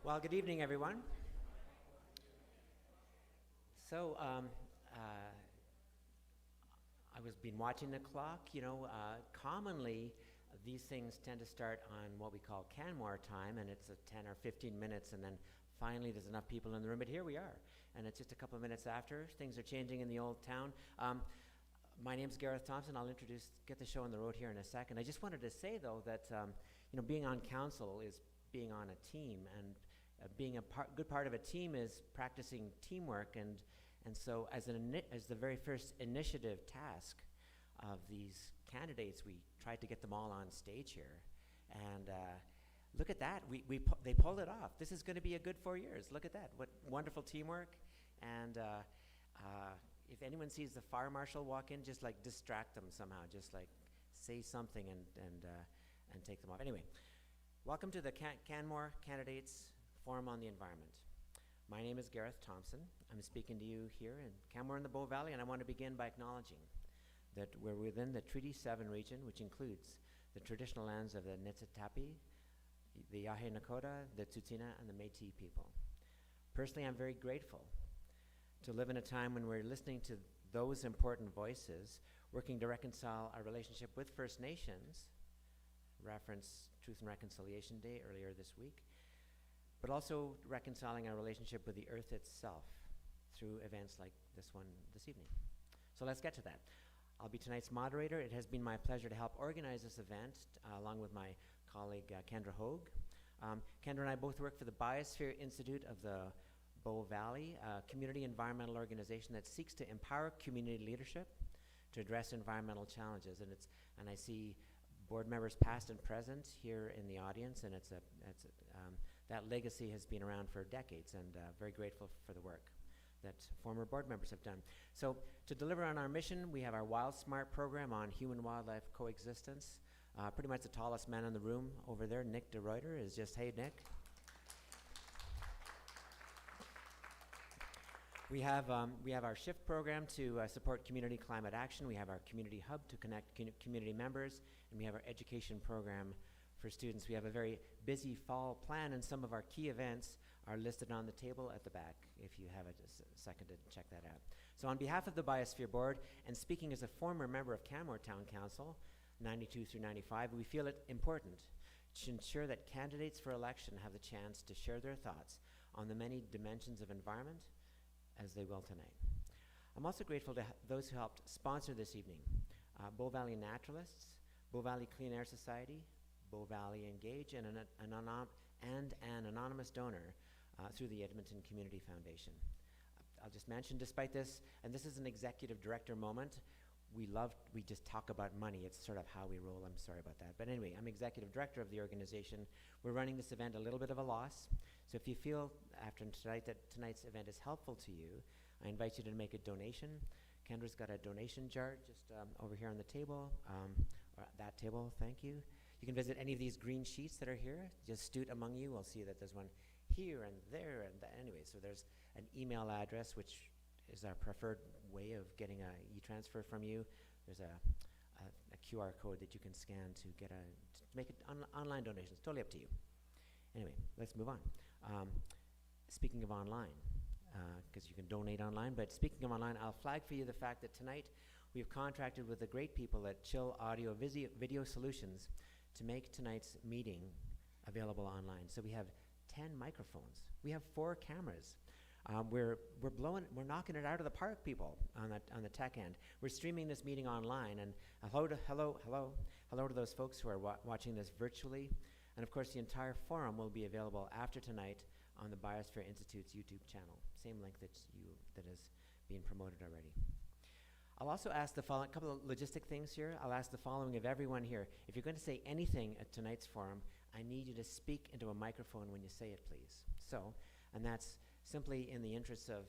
Well, good evening, everyone. So, I was been watching the clock. Commonly these things tend to start on what we call Canmore time, and it's 10 or 15 minutes, and then finally there's enough people in the room. But here we are, and it's just a couple of minutes after. Things are changing in the old town. My name's Gareth Thompson. I'll get the show on the road here in a second. I just wanted to say, though, that being on council is being on a team, and being a good part of a team is practicing teamwork, and so as the very first initiative task of these candidates, we tried to get them all on stage here, and look at that, they pulled it off. This is going to be a good 4 years. Look at that, what wonderful teamwork. And if anyone sees the fire marshal walk in, just like distract them somehow, just like say something and take them off. Anyway, welcome to the Canmore Candidates Forum on the Environment. My name is Gareth Thompson. I'm speaking to you here in Canmore in the Bow Valley, and I want to begin by acknowledging that we're within the Treaty 7 region, which includes the traditional lands of the Niitsitapi, the Yahe Nakota, the Tsuut'ina, and the Métis people. Personally, I'm very grateful to live in a time when we're listening to those important voices, working to reconcile our relationship with First Nations, reference Truth and Reconciliation Day earlier this week, but also reconciling our relationship with the earth itself through events like this one this evening. So let's get to that. I'll be tonight's moderator. It has been my pleasure to help organize this event along with my colleague Kendra Hogue. Kendra and I both work for the Biosphere Institute of the Bow Valley, a community environmental organization that seeks to empower community leadership to address environmental challenges. And I see board members past and present here in the audience, and that legacy has been around for decades, and very grateful for the work that former board members have done. So to deliver on our mission, we have our WildSmart program on human-wildlife coexistence. Pretty much the tallest man in the room over there, Nick DeRuyter, is just, hey, Nick. We have our SHIFT program to support community climate action. We have our community hub to connect community members, and we have our education program for students. We have a very busy fall plan, and some of our key events are listed on the table at the back if you have a second to check that out. So on behalf of the Biosphere Board, and speaking as a former member of Canmore Town Council, 92 through 95, we feel it important to ensure that candidates for election have the chance to share their thoughts on the many dimensions of environment as they will tonight. I'm also grateful to those who helped sponsor this evening. Bow Valley Naturalists, Bow Valley Clean Air Society, Bow Valley Engage, and an anonymous donor through the Edmonton Community Foundation. I'll just mention, despite this, and this is an executive director moment, we just talk about money. It's sort of how we roll. I'm sorry about that. But anyway, I'm executive director of the organization. We're running this event a little bit of a loss. So if you feel after tonight that tonight's event is helpful to you, I invite you to make a donation. Kendra's got a donation jar just over here on the table, or that table, thank you. You can visit any of these green sheets that are here. Just astute among you will see that there's one here and there and that. Anyway, so there's an email address, which is our preferred way of getting a e-transfer from you. There's a QR code that you can scan to make it online donations. Totally up to you. Anyway, let's move on. Speaking of online, because you can donate online, but speaking of online, I'll flag for you the fact that tonight we've contracted with the great people at Chill Audio Video Solutions to make tonight's meeting available online. So we have 10 microphones. We have 4 cameras. We're knocking it out of the park, people, on the tech end. We're streaming this meeting online, and hello to those folks who are watching this virtually. And of course, the entire forum will be available after tonight on the Biosphere Institute's YouTube channel. Same link that is being promoted already. I'll also ask the following, couple of logistic things here. I'll ask the following of everyone here. If you're going to say anything at tonight's forum, I need you to speak into a microphone when you say it, please. And that's simply in the interest of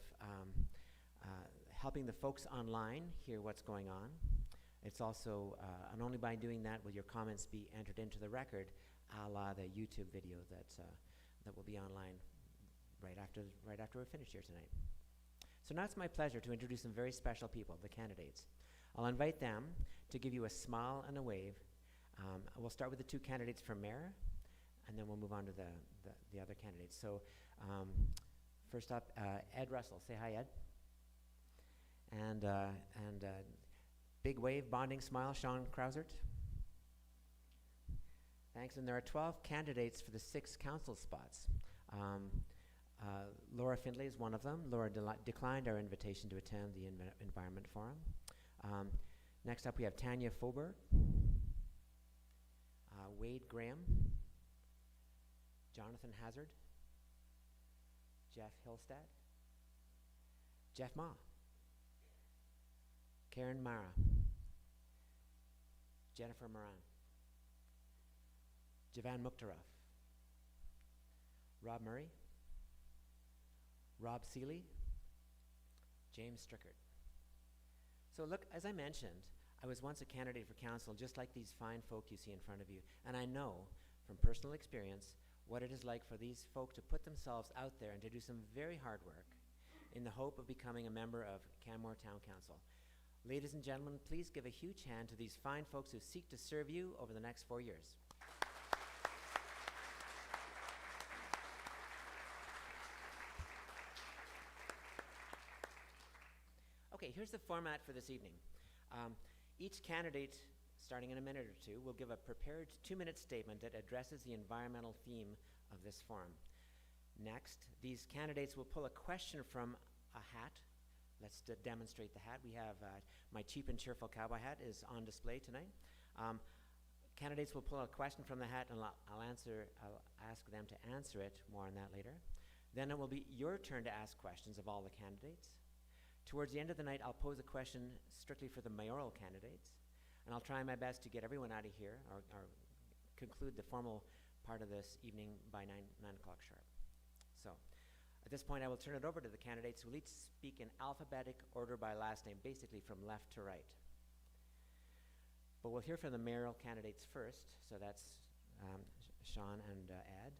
helping the folks online hear what's going on. It's also, and only by doing that will your comments be entered into the record, a la the YouTube video that will be online right after we're finished here tonight. So now it's my pleasure to introduce some very special people, the candidates. I'll invite them to give you a smile and a wave. We'll start with the 2 candidates for mayor, and then we'll move on to the other candidates. So first up, Ed Russell. Say hi, Ed. And big wave, bonding smile, Sean Krausert. Thanks. And there are 12 candidates for the 6 council spots. Laura Findlay is one of them. Laura declined our invitation to attend the Environment Forum. Next up, we have Tanya Foberg, Wade Graham, Jonathan Hazard, Jeff Hillstad, Jeff Ma, Karen Mara, Jennifer Moran, Javan Mukhtarov, Rob Murray, Rob Seeley, James Strickard. So look, as I mentioned, I was once a candidate for council just like these fine folk you see in front of you, and I know from personal experience what it is like for these folk to put themselves out there and to do some very hard work in the hope of becoming a member of Canmore Town Council. Ladies and gentlemen, please give a huge hand to these fine folks who seek to serve you over the next 4 years. Okay, here's the format for this evening. Each candidate, starting in a minute or two, will give a prepared 2-minute statement that addresses the environmental theme of this forum. Next, these candidates will pull a question from a hat. Let's demonstrate the hat. We have my cheap and cheerful cowboy hat is on display tonight. Candidates will pull a question from the hat, and I'll ask them to answer it. More on that later. Then it will be your turn to ask questions of all the candidates. Towards the end of the night, I'll pose a question strictly for the mayoral candidates, and I'll try my best to get everyone out of here or conclude the formal part of this evening by 9 o'clock sharp. So at this point, I will turn it over to the candidates who will each speak in alphabetic order by last name, basically from left to right. But we'll hear from the mayoral candidates first, so that's Sean and Ed.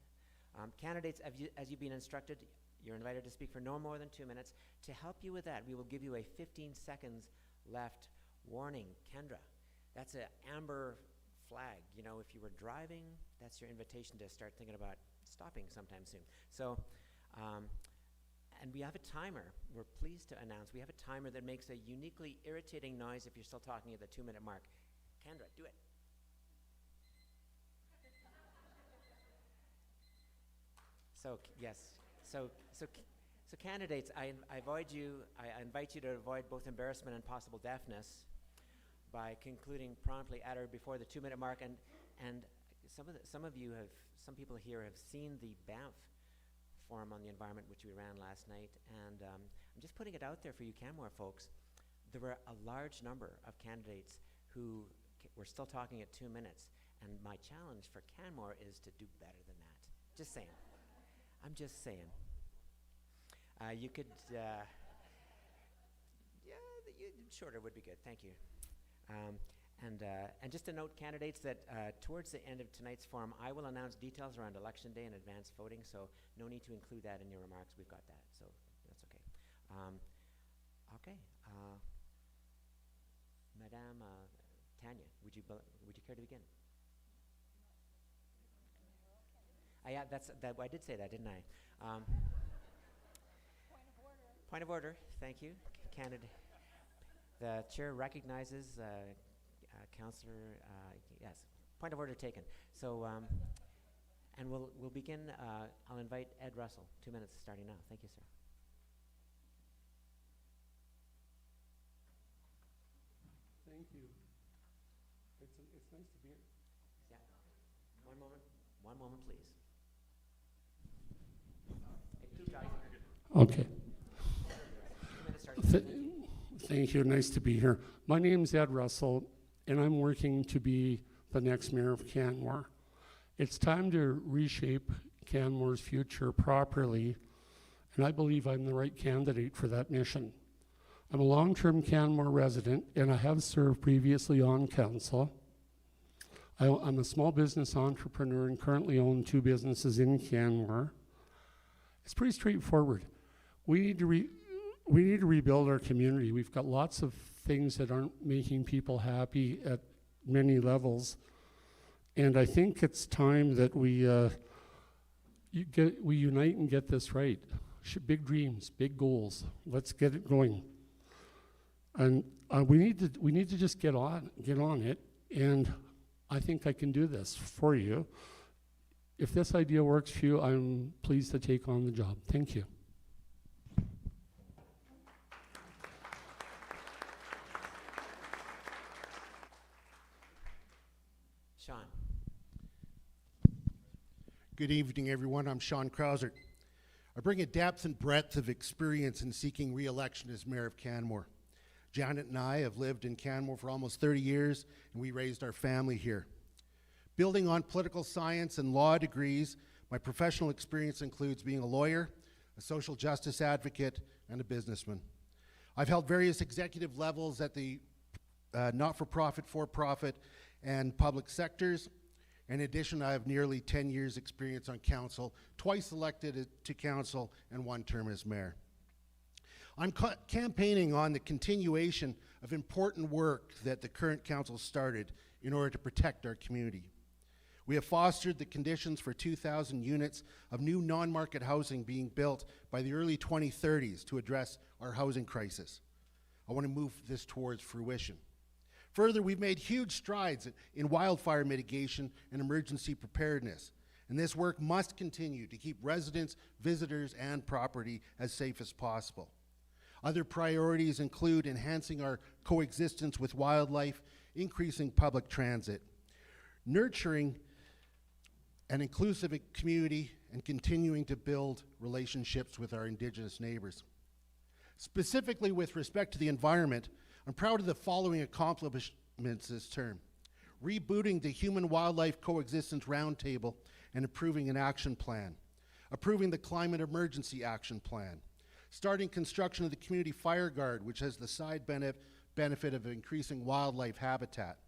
Candidates, as you've been instructed, you're invited to speak for no more than 2 minutes. To help you with that, we will give you a 15 seconds left warning. Kendra, that's an amber flag. You know, if you were driving, that's your invitation to start thinking about stopping sometime soon. So, and we have a timer. We're pleased to announce we have a timer that makes a uniquely irritating noise if you're still talking at the 2-minute mark. Kendra, do it. So, yes. So candidates, I invite you to avoid both embarrassment and possible deafness by concluding promptly at or before the 2-minute mark. And some people here have seen the Banff Forum on the Environment, which we ran last night. And I'm just putting it out there for you Canmore folks. There were a large number of candidates who were still talking at 2 minutes. And my challenge for Canmore is to do better than that. Just saying. I'm just saying. You could, shorter would be good. Thank you. And just to note, candidates, that towards the end of tonight's forum, I will announce details around Election Day and advance voting, so no need to include that in your remarks. We've got that, so that's okay. Madame Tanya, would you care to begin? Yeah, I did say that, didn't I? Point of order. Thank you, candidate. The chair recognizes Councillor. Yes, point of order taken. So, and we'll begin. I'll invite Ed Russell. 2 minutes starting now. Thank you, sir. Thank you. It's nice to be here. Yeah. One moment, please. Okay. Thank you. Nice to be here. My name's Ed Russell, and I'm working to be the next mayor of Canmore. It's time to reshape Canmore's future properly, and I believe I'm the right candidate for that mission. I'm a long-term Canmore resident, and I have served previously on council. I'm a small business entrepreneur and currently own 2 businesses in Canmore. It's pretty straightforward. We need to rebuild our community. We've got lots of things that aren't making people happy at many levels. And I think it's time that we unite and get this right. Big dreams, big goals. Let's get it going. And we need to just get on it. And I think I can do this for you. If this idea works for you, I'm pleased to take on the job. Thank you. Sean. Good evening, everyone. I'm Sean Krauser. I bring a depth and breadth of experience in seeking re-election as mayor of Canmore. Janet and I have lived in Canmore for almost 30 years, and we raised our family here. Building on political science and law degrees, my professional experience includes being a lawyer, a social justice advocate, and a businessman. I've held various executive levels at the not-for-profit, for-profit, and public sectors. In addition, I have nearly 10 years' experience on council, twice elected to council, and one term as mayor. I'm campaigning on the continuation of important work that the current council started in order to protect our community. We have fostered the conditions for 2,000 units of new non-market housing being built by the early 2030s to address our housing crisis. I want to move this towards fruition. Further, we've made huge strides in wildfire mitigation and emergency preparedness, and this work must continue to keep residents, visitors, and property as safe as possible. Other priorities include enhancing our coexistence with wildlife, increasing public transit, nurturing an inclusive community, and continuing to build relationships with our Indigenous neighbors. Specifically with respect to the environment, I'm proud of the following accomplishments this term: rebooting the Human-Wildlife Coexistence Roundtable and approving an action plan, approving the Climate Emergency Action Plan, starting construction of the Community Fire Guard, which has the side benefit of increasing wildlife habitat,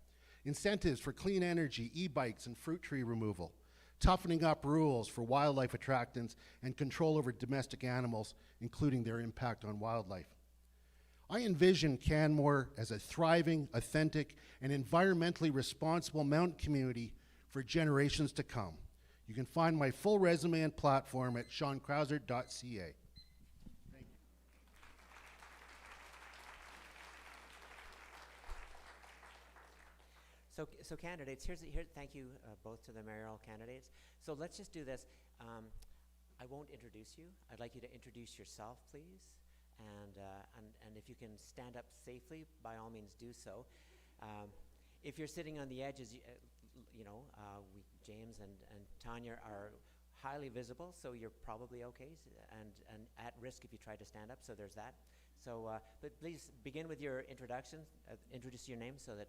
incentives for clean energy, e-bikes, and fruit tree removal, toughening up rules for wildlife attractants and control over domestic animals, including their impact on wildlife. I envision Canmore as a thriving, authentic, and environmentally responsible mountain community for generations to come. You can find my full resume and platform at seankrauser.ca. So candidates, thank you both to the mayoral candidates. So let's just do this. I won't introduce you. I'd like you to introduce yourself, please. And if you can stand up safely, by all means do so. If you're sitting on the edges, James and Tanya are highly visible, so you're probably okay, and at risk if you try to stand up, so there's that. So, but please begin with your introduction, introduce your name so that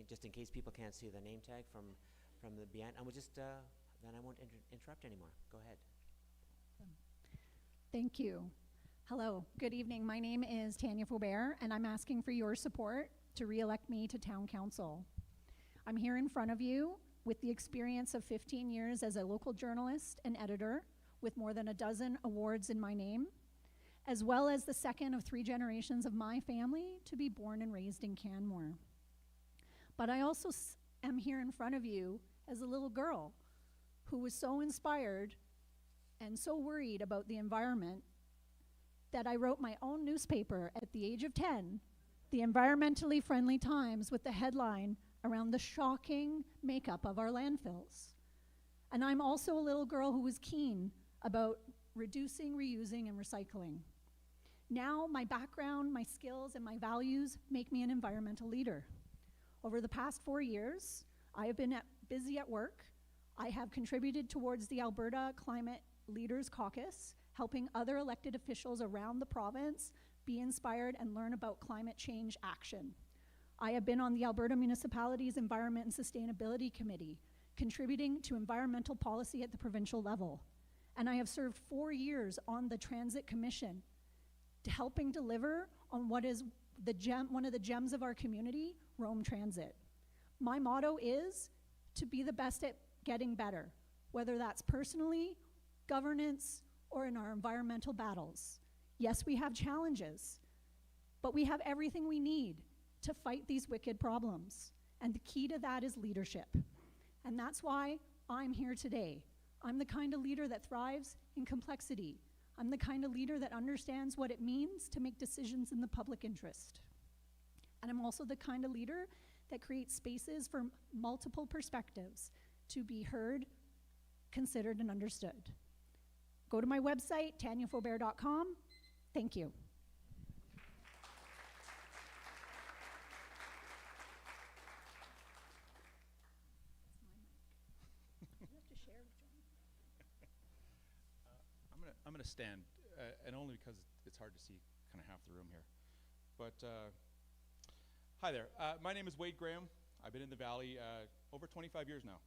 just in case people can't see the name tag from the behind, and we'll just, then I won't interrupt anymore. Go ahead. Thank you. Hello, good evening. My name is Tanya Faubert, and I'm asking for your support to re-elect me to Town Council. I'm here in front of you with the experience of 15 years as a local journalist and editor with more than a dozen awards in my name, as well as the second of 3 generations of my family to be born and raised in Canmore. But I also am here in front of you as a little girl who was so inspired and so worried about the environment that I wrote my own newspaper at the age of 10, the Environmentally Friendly Times, with the headline around the shocking makeup of our landfills. And I'm also a little girl who was keen about reducing, reusing, and recycling. Now my background, my skills, and my values make me an environmental leader. Over the past 4 years, I have been busy at work. I have contributed towards the Alberta Climate Leaders Caucus, helping other elected officials around the province be inspired and learn about climate change action. I have been on the Alberta Municipalities Environment and Sustainability Committee, contributing to environmental policy at the provincial level. And I have served 4 years on the Transit Commission, helping deliver on what is one of the gems of our community, Rome Transit. My motto is to be the best at getting better, whether that's personally, governance, or in our environmental battles. Yes, we have challenges, but we have everything we need to fight these wicked problems. And the key to that is leadership. And that's why I'm here today. I'm the kind of leader that thrives in complexity. I'm the kind of leader that understands what it means to make decisions in the public interest. And I'm also the kind of leader that creates spaces for multiple perspectives to be heard, considered, and understood. Go to my website, tanyafaubert.com. Thank you. I'm gonna stand, and only because it's hard to see kind of half the room here. But hi there. My name is Wade Graham. I've been in the Valley over 25 years now.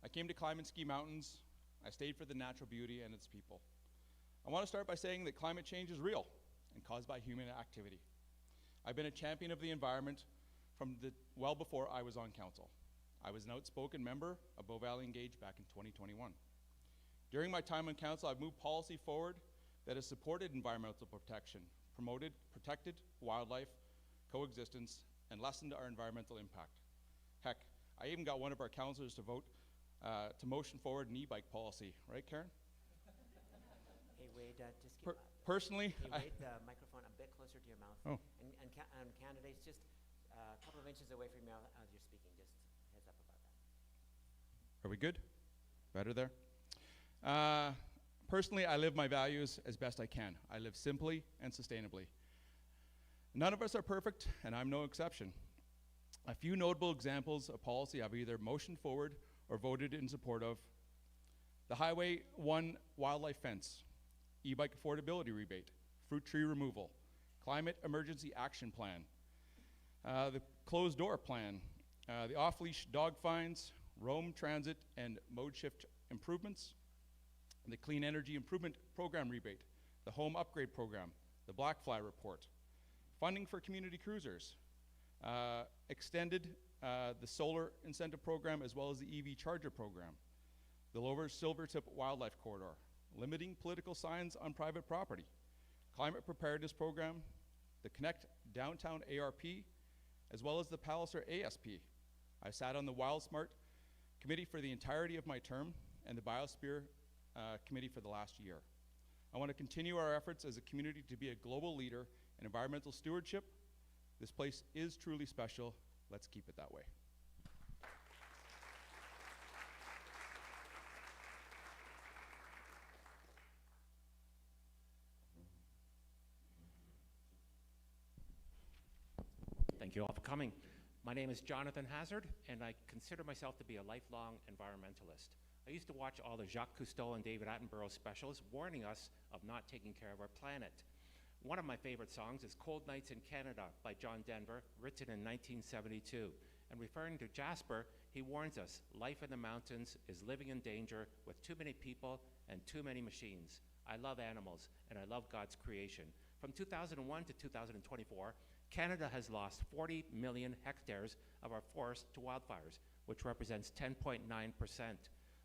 I came to climb and ski mountains. I stayed for the natural beauty and its people. I want to start by saying that climate change is real and caused by human activity. I've been a champion of the environment from well before I was on council. I was an outspoken member of Bow Valley Engage back in 2021. During my time on council, I've moved policy forward that has supported environmental protection, protected wildlife, coexistence, and lessened our environmental impact. Heck, I even got one of our councillors to vote to motion forward an e-bike policy, right, Karen? Hey, Wade, just get personally, Hey, Wade, the microphone a bit closer to your mouth. Oh. And candidates, just a couple of inches away from your mouth as you're speaking. Just heads up about that. Are we good? Better there? Personally, I live my values as best I can. I live simply and sustainably. None of us are perfect, and I'm no exception. A few notable examples of policy I've either motioned forward or voted in support of: the Highway 1 wildlife fence, e-bike affordability rebate, fruit tree removal, climate emergency action plan, the closed door plan, the off-leash dog fines, roam transit and mode shift improvements, the Clean Energy Improvement Program rebate, the Home Upgrade Program, the Black Fly Report, funding for community cruisers, extended the Solar Incentive Program as well as the EV Charger Program, the Lower Silvertip Wildlife Corridor, limiting political signs on private property, Climate Preparedness Program, the Connect Downtown ARP, as well as the Palliser ASP. I sat on the WildSmart Committee for the entirety of my term and the Biosphere Committee for the last year. I want to continue our efforts as a community to be a global leader in environmental stewardship. This place is truly special. Let's keep it that way. Thank you all for coming. My name is Jonathan Hazard, and I consider myself to be a lifelong environmentalist. I used to watch all the Jacques Cousteau and David Attenborough specials warning us of not taking care of our planet. One of my favorite songs is Cold Nights in Canada by John Denver, written in 1972. And referring to Jasper, he warns us, life in the mountains is living in danger with too many people and too many machines. I love animals, and I love God's creation. From 2001 to 2024, Canada has lost 40 million hectares of our forest to wildfires, which represents 10.9%.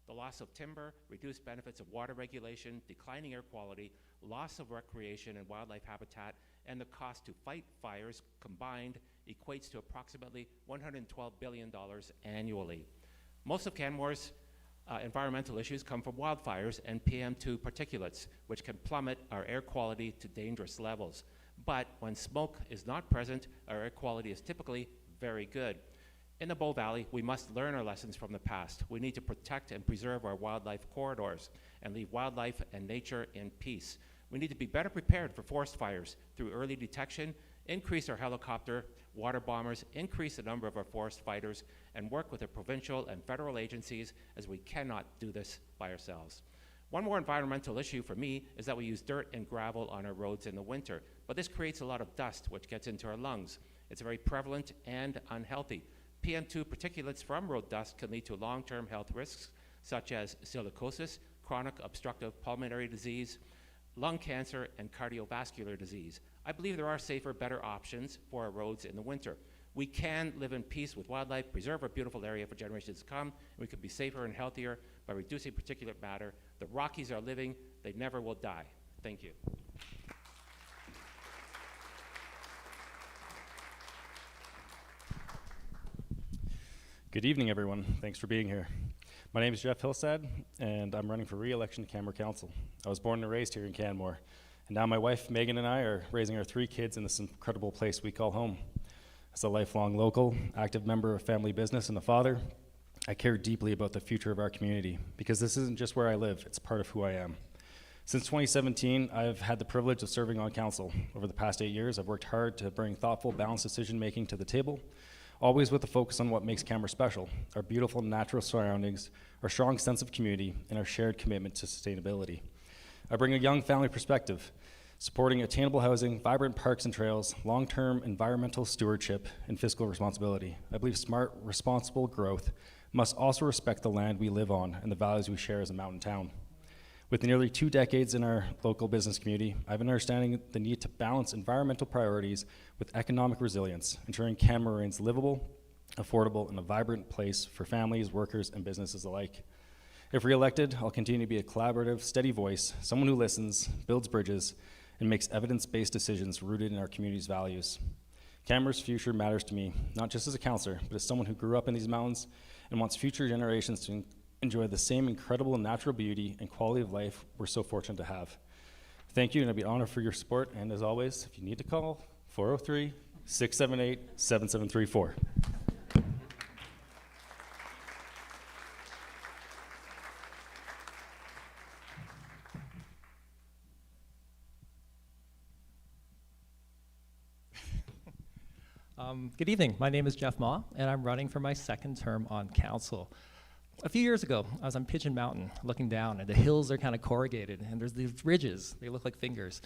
The loss of timber, reduced benefits of water regulation, declining air quality, loss of recreation and wildlife habitat, and the cost to fight fires combined equates to approximately $112 billion annually. Most of Canmore's environmental issues come from wildfires and PM2 particulates, which can plummet our air quality to dangerous levels. But when smoke is not present, our air quality is typically very good. In the Bow Valley, we must learn our lessons from the past. We need to protect and preserve our wildlife corridors and leave wildlife and nature in peace. We need to be better prepared for forest fires through early detection, increase our helicopter water bombers, increase the number of our forest fighters, and work with the provincial and federal agencies, as we cannot do this by ourselves. One more environmental issue for me is that we use dirt and gravel on our roads in the winter, but this creates a lot of dust which gets into our lungs. It's very prevalent and unhealthy. PM2 particulates from road dust can lead to long-term health risks such as silicosis, chronic obstructive pulmonary disease, lung cancer, and cardiovascular disease. I believe there are safer, better options for our roads in the winter. We can live in peace with wildlife, preserve our beautiful area for generations to come, and we can be safer and healthier by reducing particulate matter. The Rockies are living, they never will die. Thank you. Good evening, everyone. Thanks for being here. My name is Jeff Hillsad, and I'm running for re-election to Canmore Council. I was born and raised here in Canmore, and now my wife, Megan, and I are raising our 3 kids in this incredible place we call home. As a lifelong local, active member of family business and a father, I care deeply about the future of our community, because this isn't just where I live, it's part of who I am. Since 2017, I've had the privilege of serving on council. Over the past 8 years, I've worked hard to bring thoughtful, balanced decision-making to the table, always with a focus on what makes Canmore special, our beautiful natural surroundings, our strong sense of community, and our shared commitment to sustainability. I bring a young family perspective, supporting attainable housing, vibrant parks and trails, long-term environmental stewardship, and fiscal responsibility. I believe smart, responsible growth must also respect the land we live on and the values we share as a mountain town. With nearly 2 decades in our local business community, I have an understanding of the need to balance environmental priorities with economic resilience, ensuring Canmore remains livable, affordable, and a vibrant place for families, workers, and businesses alike. If re-elected, I'll continue to be a collaborative, steady voice, someone who listens, builds bridges, and makes evidence-based decisions rooted in our community's values. Canmore's future matters to me, not just as a councillor, but as someone who grew up in these mountains and wants future generations to enjoy the same incredible natural beauty and quality of life we're so fortunate to have. Thank you, and I'd be honored for your support. And as always, if you need to call, 403-678-7734. Good evening. My name is Jeff Ma, and I'm running for my 2nd term on council. A few years ago, I was on Pigeon Mountain looking down, and the hills are kind of corrugated, and there's these ridges. They look like fingers.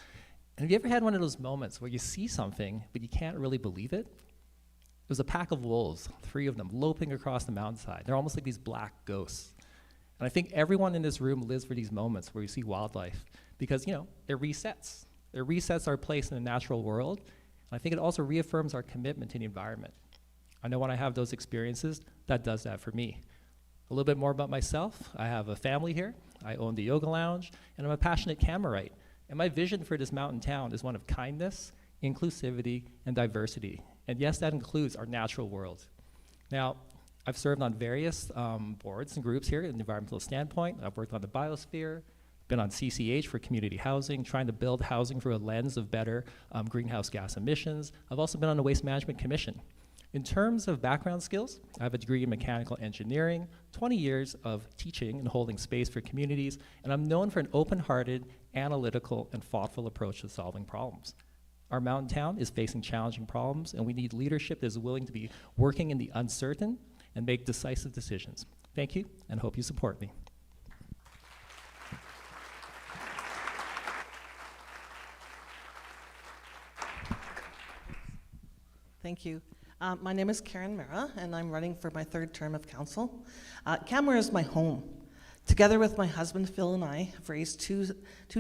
And have you ever had one of those moments where you see something, but you can't really believe it? It was a pack of wolves, 3 of them, loping across the mountainside. They're almost like these black ghosts. And I think everyone in this room lives for these moments where you see wildlife, because, they're resets. They're resets our place in the natural world. I think it also reaffirms our commitment to the environment. I know when I have those experiences, that does that for me. A little bit more about myself. I have a family here. I own the yoga lounge, and I'm a passionate Canmorite. And my vision for this mountain town is one of kindness, inclusivity, and diversity. And yes, that includes our natural world. Now, I've served on various boards and groups here in the environmental standpoint. I've worked on the biosphere, been on CCH for community housing, trying to build housing through a lens of better greenhouse gas emissions. I've also been on the Waste Management Commission. In terms of background skills, I have a degree in mechanical engineering, 20 years of teaching and holding space for communities, and I'm known for an open-hearted, analytical, and thoughtful approach to solving problems. Our mountain town is facing challenging problems, and we need leadership that is willing to be working in the uncertain and make decisive decisions. Thank you, and hope you support me. Thank you. My name is Karen Mera, and I'm running for my 3rd term of council. Canmore is my home. Together with my husband, Phil, and I have raised two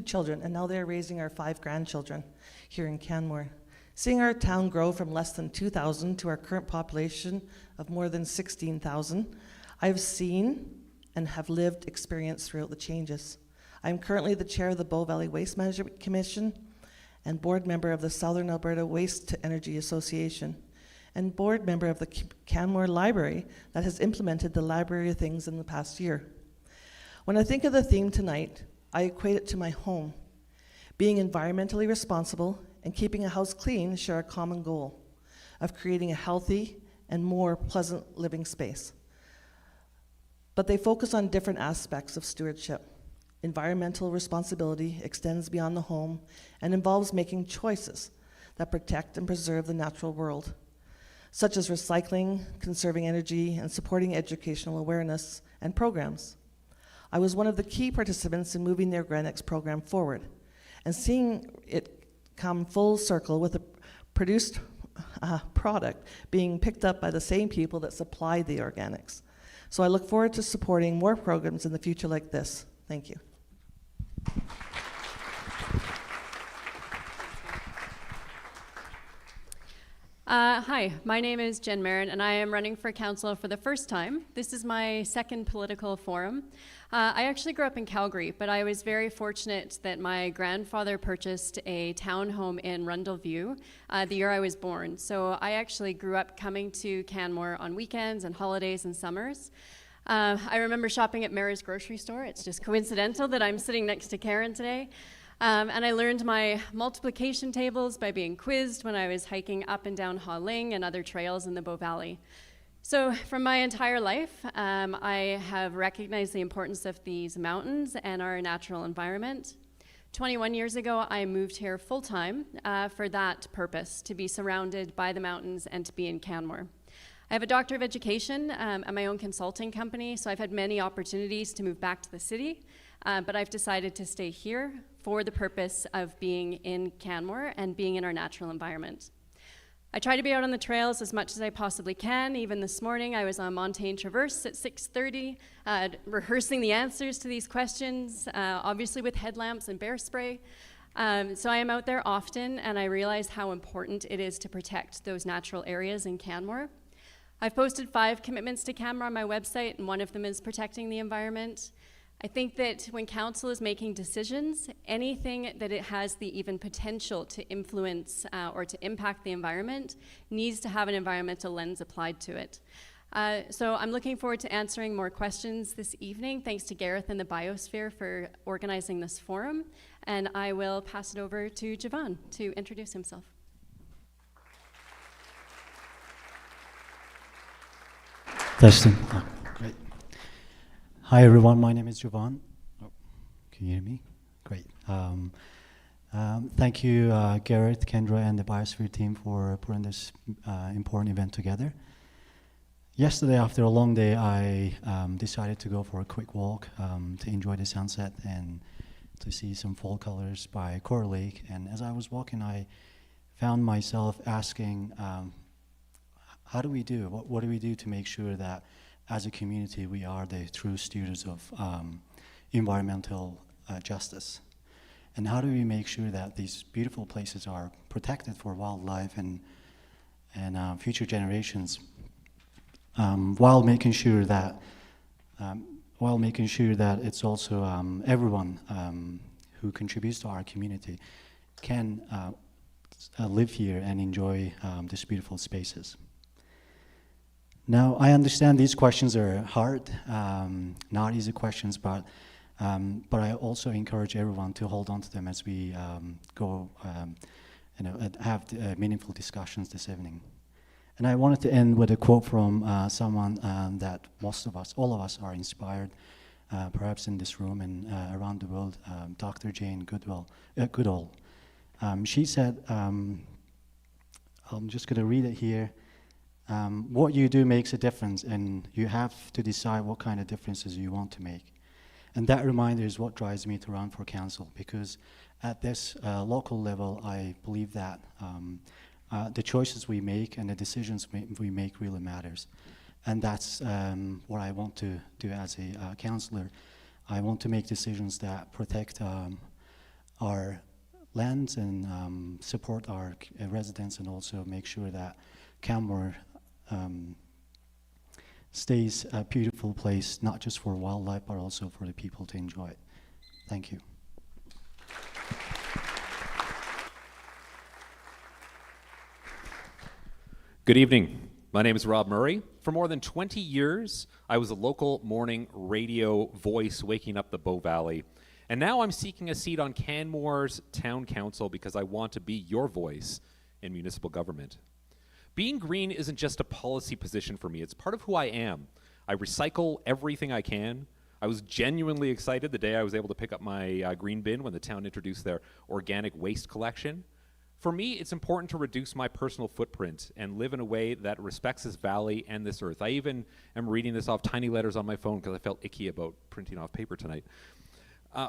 children, and now they're raising our 5 grandchildren here in Canmore. Seeing our town grow from less than 2,000 to our current population of more than 16,000, I've seen and have lived experience throughout the changes. I'm currently the chair of the Bow Valley Waste Management Commission and board member of the Southern Alberta Waste to Energy Association, and board member of the Canmore Library that has implemented the Library of Things in the past year. When I think of the theme tonight, I equate it to my home. Being environmentally responsible and keeping a house clean share a common goal of creating a healthy and more pleasant living space. But they focus on different aspects of stewardship. Environmental responsibility extends beyond the home and involves making choices that protect and preserve the natural world, such as recycling, conserving energy, and supporting educational awareness and programs. I was one of the key participants in moving the organics program forward and seeing it come full circle with a produced product being picked up by the same people that supply the organics. So I look forward to supporting more programs in the future like this. Thank you. Hi, my name is Jen Marin, and I am running for council for the first time. This is my second political forum. I actually grew up in Calgary, but I was very fortunate that my grandfather purchased a townhome in Rundle View the year I was born. So I actually grew up coming to Canmore on weekends and holidays and summers. I remember shopping at Mara's grocery store. It's just coincidental that I'm sitting next to Karen today. And I learned my multiplication tables by being quizzed when I was hiking up and down Ha Ling and other trails in the Bow Valley. So from my entire life, I have recognized the importance of these mountains and our natural environment. 21 years ago, I moved here full-time for that purpose, to be surrounded by the mountains and to be in Canmore. I have a Doctor of Education and my own consulting company, so I've had many opportunities to move back to the city, but I've decided to stay here for the purpose of being in Canmore and being in our natural environment. I try to be out on the trails as much as I possibly can. Even this morning, I was on Montaigne Traverse at 6:30, rehearsing the answers to these questions, obviously with headlamps and bear spray. So I am out there often, and I realize how important it is to protect those natural areas in Canmore. I've posted 5 commitments to Canmore on my website, and one of them is protecting the environment. I think that when council is making decisions, anything that it has the even potential to influence or to impact the environment needs to have an environmental lens applied to it. So I'm looking forward to answering more questions this evening. Thanks to Gareth and the Biosphere for organizing this forum. And I will pass it over to Javon to introduce himself. Testing. Oh, great. Hi, everyone. My name is Javon. Oh, can you hear me? Great. Thank you, Garrett, Kendra, and the Biosphere team for putting this important event together. Yesterday, after a long day, I decided to go for a quick walk to enjoy the sunset and to see some fall colors by Coeur Lake. And as I was walking, I found myself asking, how do we do? What do we do to make sure that as a community we are the true stewards of environmental justice? And how do we make sure that these beautiful places are protected for wildlife and future generations, while making sure that it's also everyone who contributes to our community can live here and enjoy these beautiful spaces. Now, I understand these questions are hard, not easy questions, but I also encourage everyone to hold on to them as we go, have meaningful discussions this evening. And I wanted to end with a quote from someone that most of us, all of us, are inspired, perhaps in this room and around the world, Dr. Jane Goodall. She said, I'm just going to read it here. What you do makes a difference, and you have to decide what kind of differences you want to make. And that reminder is what drives me to run for council, because at this local level, I believe that the choices we make and the decisions we make really matters. And that's what I want to do as a councillor. I want to make decisions that protect our lands and support our residents, and also make sure that Canmore stays a beautiful place, not just for wildlife, but also for the people to enjoy it. Thank you. Good evening. My name is Rob Murray. For more than 20 years, I was a local morning radio voice waking up the Bow Valley. And now I'm seeking a seat on Canmore's Town Council because I want to be your voice in municipal government. Being green isn't just a policy position for me, it's part of who I am. I recycle everything I can. I was genuinely excited the day I was able to pick up my green bin when the town introduced their organic waste collection. For me, it's important to reduce my personal footprint and live in a way that respects this valley and this earth. I even am reading this off tiny letters on my phone because I felt icky about printing off paper tonight.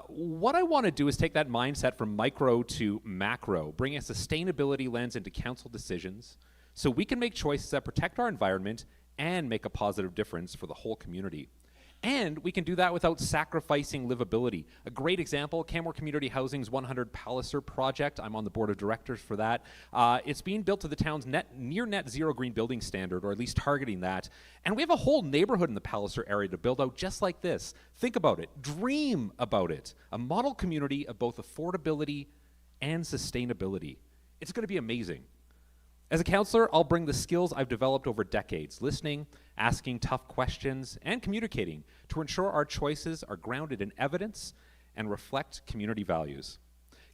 What I want to do is take that mindset from micro to macro, bring a sustainability lens into council decisions, so we can make choices that protect our environment and make a positive difference for the whole community. And we can do that without sacrificing livability. A great example, Canmore Community Housing's 100 Palliser project. I'm on the board of directors for that. It's being built to the town's near net zero green building standard, or at least targeting that. And we have a whole neighborhood in the Palliser area to build out just like this. Think about it. Dream about it. A model community of both affordability and sustainability. It's going to be amazing. As a counselor, I'll bring the skills I've developed over decades, listening, asking tough questions, and communicating to ensure our choices are grounded in evidence and reflect community values.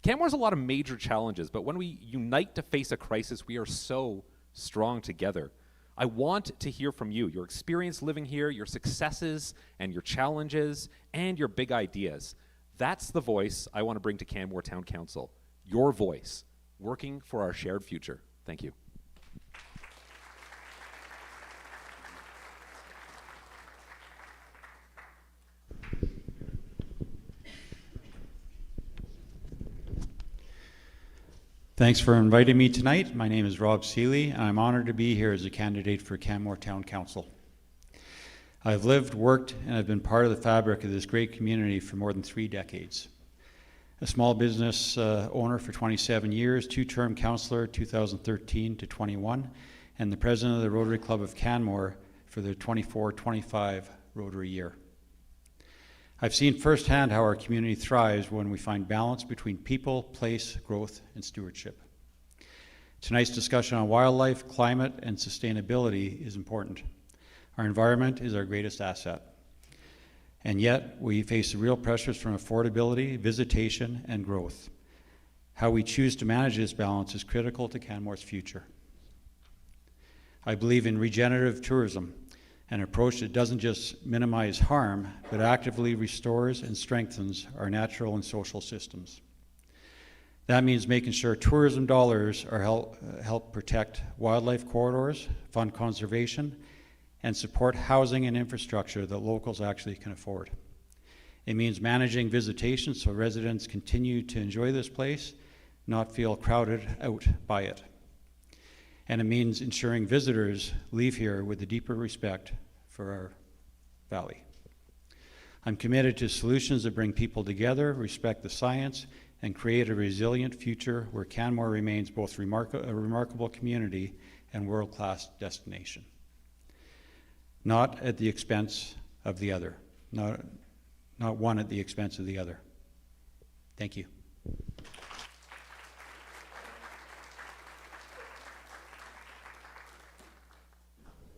Canmore has a lot of major challenges, but when we unite to face a crisis, we are so strong together. I want to hear from you, your experience living here, your successes and your challenges, and your big ideas. That's the voice I want to bring to Canmore Town Council. Your voice, working for our shared future. Thank you. Thanks for inviting me tonight. My name is Rob Seeley, and I'm honored to be here as a candidate for Canmore Town Council. I've lived, worked, and I've been part of the fabric of this great community for more than 3 decades. A small business owner for 27 years, 2-term councillor 2013 to 21, and the president of the Rotary Club of Canmore for the 24-25 Rotary year. I've seen firsthand how our community thrives when we find balance between people, place, growth, and stewardship. Tonight's discussion on wildlife, climate, and sustainability is important. Our environment is our greatest asset. And yet, we face the real pressures from affordability, visitation, and growth. How we choose to manage this balance is critical to Canmore's future. I believe in regenerative tourism, an approach that doesn't just minimize harm, but actively restores and strengthens our natural and social systems. That means making sure tourism dollars are help protect wildlife corridors, fund conservation, and support housing and infrastructure that locals actually can afford. It means managing visitation so residents continue to enjoy this place, not feel crowded out by it. And it means ensuring visitors leave here with a deeper respect for our valley. I'm committed to solutions that bring people together, respect the science, and create a resilient future where Canmore remains both a remarkable community and world-class destination. Not at the expense of the other. Not one at the expense of the other. Thank you.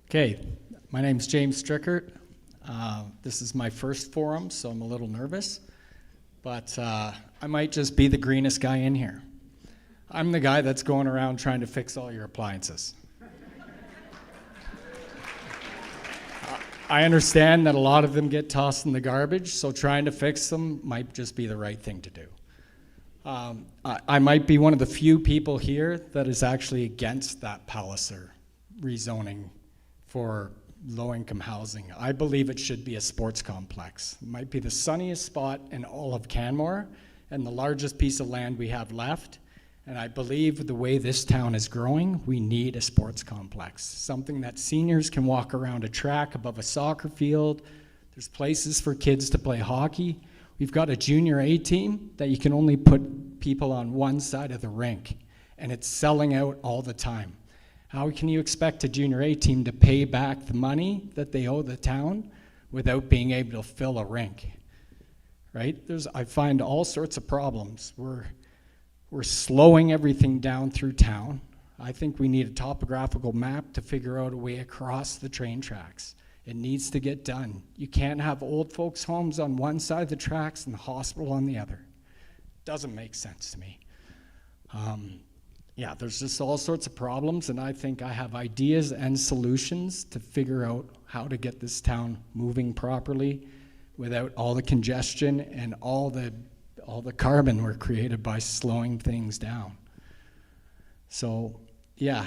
Okay, my name's James Strickert. This is my first forum, so I'm a little nervous, but I might just be the greenest guy in here. I'm the guy that's going around trying to fix all your appliances. I understand that a lot of them get tossed in the garbage, so trying to fix them might just be the right thing to do. I might be one of the few people here that is actually against that Palliser rezoning for low-income housing. I believe it should be a sports complex. It might be the sunniest spot in all of Canmore and the largest piece of land we have left. And I believe the way this town is growing, we need a sports complex. Something that seniors can walk around a track above a soccer field. There's places for kids to play hockey. We've got a junior A team that you can only put people on one side of the rink, and it's selling out all the time. How can you expect a junior A team to pay back the money that they owe the town without being able to fill a rink, right? I find all sorts of problems. We're slowing everything down through town. I think we need a topographical map to figure out a way across the train tracks. It needs to get done. You can't have old folks' homes on one side of the tracks and the hospital on the other. Doesn't make sense to me. Yeah, there's just all sorts of problems, and I think I have ideas and solutions to figure out how to get this town moving properly without all the congestion and all the carbon we're created by slowing things down. So, yeah,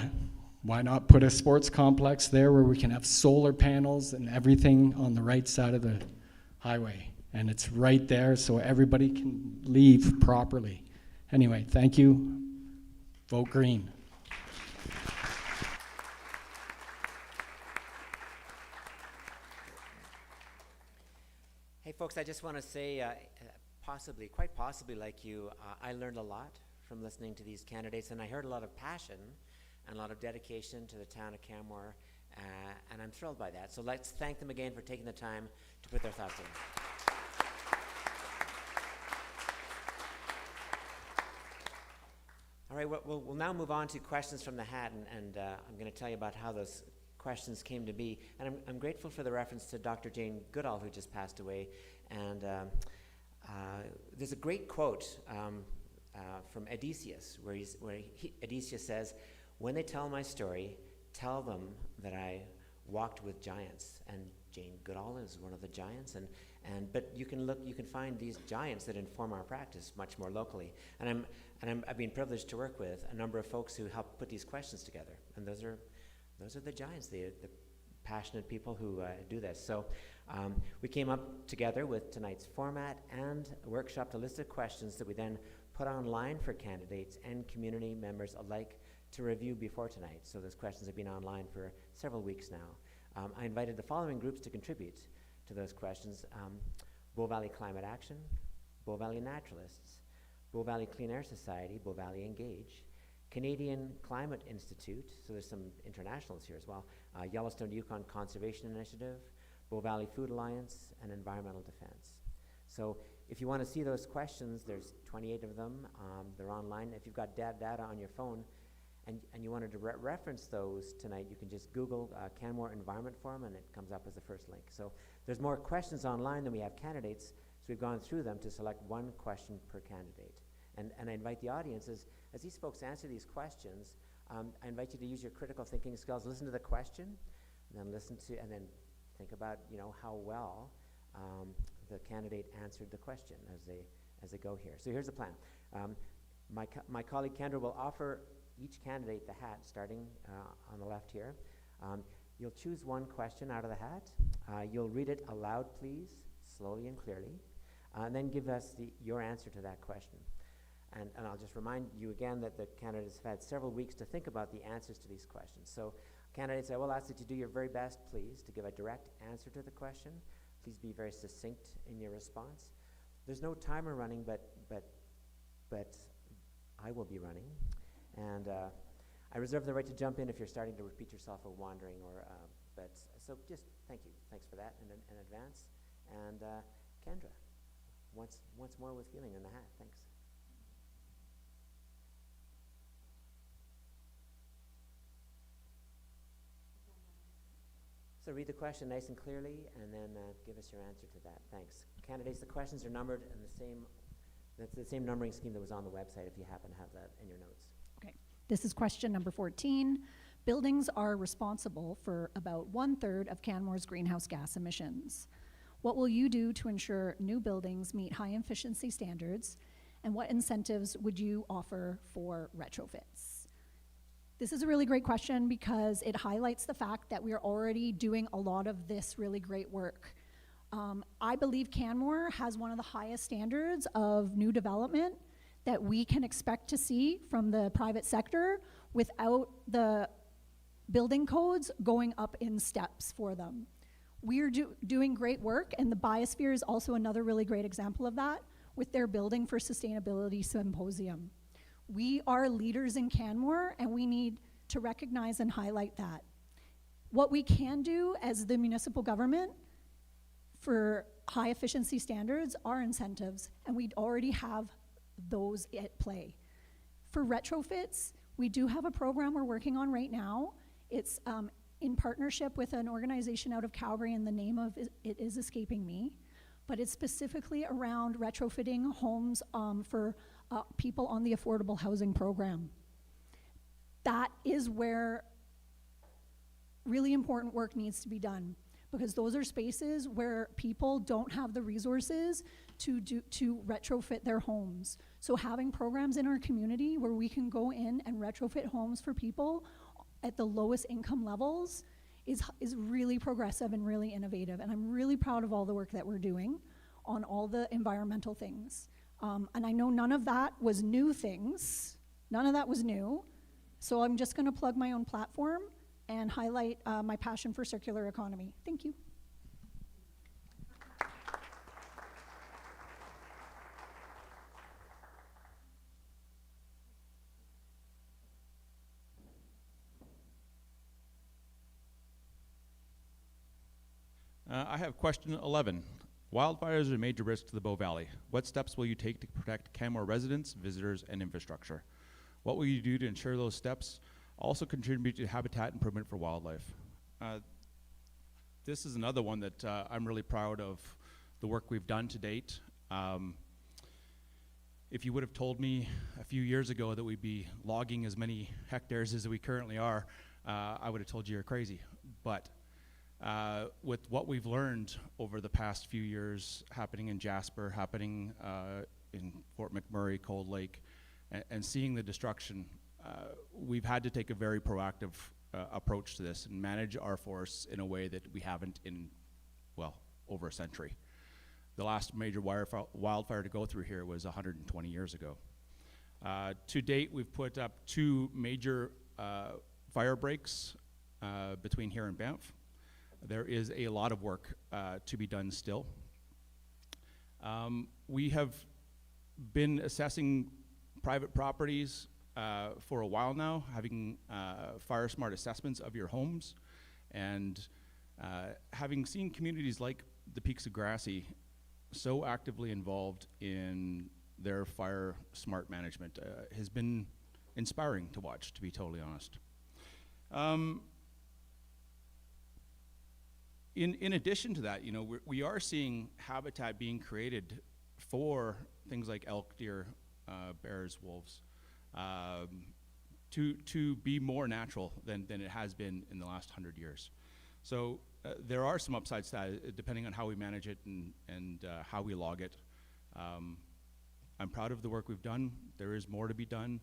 why not put a sports complex there where we can have solar panels and everything on the right side of the highway? And it's right there so everybody can leave properly. Anyway, thank you. Vote green. folks, I just want to say, quite possibly like you, I learned a lot from listening to these candidates, and I heard a lot of passion and a lot of dedication to the town of Canmore, and I'm thrilled by that. So let's thank them again for taking the time to put their thoughts in. All right, we'll now move on to questions from the hat, and I'm going to tell you about how those questions came to be. And I'm grateful for the reference to Dr. Jane Goodall, who just passed away. And there's a great quote from Odysseus, where Odysseus says, "When they tell my story, tell them that I walked with giants." And Jane Goodall is one of the giants. But you can find these giants that inform our practice much more locally. And I've been privileged to work with a number of folks who help put these questions together. And those are the giants, the passionate people who do this. So we came up together with tonight's format and workshopped a list of questions that we then put online for candidates and community members alike to review before tonight. So those questions have been online for several weeks now. I invited the following groups to contribute to those questions: Bow Valley Climate Action, Bow Valley Naturalists, Bow Valley Clean Air Society, Bow Valley Engage, Canadian Climate Institute, so there's some internationals here as well, Yellowstone Yukon Conservation Initiative, Bow Valley Food Alliance, and Environmental Defense. So if you want to see those questions, there's 28 of them. They're online. If you've got data on your phone and you wanted to reference those tonight, you can just Google Canmore Environment Forum, and it comes up as the first link. So there's more questions online than we have candidates, so we've gone through them to select one question per candidate. And I invite the audience, as these folks answer these questions, I invite you to use your critical thinking skills. Listen to the question, and then think about how well the candidate answered the question as they go here. So here's the plan. My colleague Kendra will offer each candidate the hat, starting on the left here. You'll choose one question out of the hat. You'll read it aloud, please, slowly and clearly, and then give us your answer to that question. And I'll just remind you again that the candidates have had several weeks to think about the answers to these questions. So candidates, I will ask that you do your very best, please, to give a direct answer to the question. Please be very succinct in your response. There's no timer running, but I will be running. And I reserve the right to jump in if you're starting to repeat yourself or wandering, so just thank you. Thanks for that in advance. And Kendra, once more with feeling in the hat. Thanks. So read the question nice and clearly, and then give us your answer to that. Thanks. Candidates, the questions are numbered in the same numbering scheme that was on the website, if you happen to have that in your notes. Okay. This is question number 14. Buildings are responsible for about 1/3 of Canmore's greenhouse gas emissions. What will you do to ensure new buildings meet high efficiency standards, and what incentives would you offer for retrofits? This is a really great question because it highlights the fact that we are already doing a lot of this really great work. I believe Canmore has one of the highest standards of new development that we can expect to see from the private sector without the building codes going up in steps for them. We're doing great work, and the Biosphere is also another really great example of that with their Building for Sustainability Symposium. We are leaders in Canmore, and we need to recognize and highlight that. What we can do as the municipal government for high efficiency standards are incentives, and we already have those at play. For retrofits, we do have a program we're working on right now. It's in partnership with an organization out of Calgary, and the name of it is escaping me, but it's specifically around retrofitting homes for people on the affordable housing program. That is where really important work needs to be done, because those are spaces where people don't have the resources to retrofit their homes. So having programs in our community where we can go in and retrofit homes for people at the lowest income levels is really progressive and really innovative. And I'm really proud of all the work that we're doing on all the environmental things. And I know none of that was new things. None of that was new. So I'm just gonna plug my own platform and highlight my passion for circular economy. Thank you. I have question 11. Wildfires are a major risk to the Bow Valley. What steps will you take to protect Canmore residents, visitors, and infrastructure? What will you do to ensure those steps also contribute to habitat improvement for wildlife? This is another one that I'm really proud of the work we've done to date. If you would have told me a few years ago that we'd be logging as many hectares as we currently are, I would have told you you're crazy. But with what we've learned over the past few years, happening in Jasper, happening in Fort McMurray, Cold Lake, and seeing the destruction, we've had to take a very proactive approach to this and manage our forests in a way that we haven't in, well, over a century. The last major wildfire to go through here was 120 years ago. To date, we've put up 2 major fire breaks between here and Banff. There is a lot of work to be done still. We have been assessing private properties for a while now, having fire smart assessments of your homes, and having seen communities like the Peaks of Grassy so actively involved in their fire smart management has been inspiring to watch, to be totally honest. In addition to that, you know, we are seeing habitat being created for things like elk, deer, bears, wolves, to be more natural than it has been in the last 100 years. So there are some upsides to that, depending on how we manage it and how we log it. I'm proud of the work we've done. There is more to be done,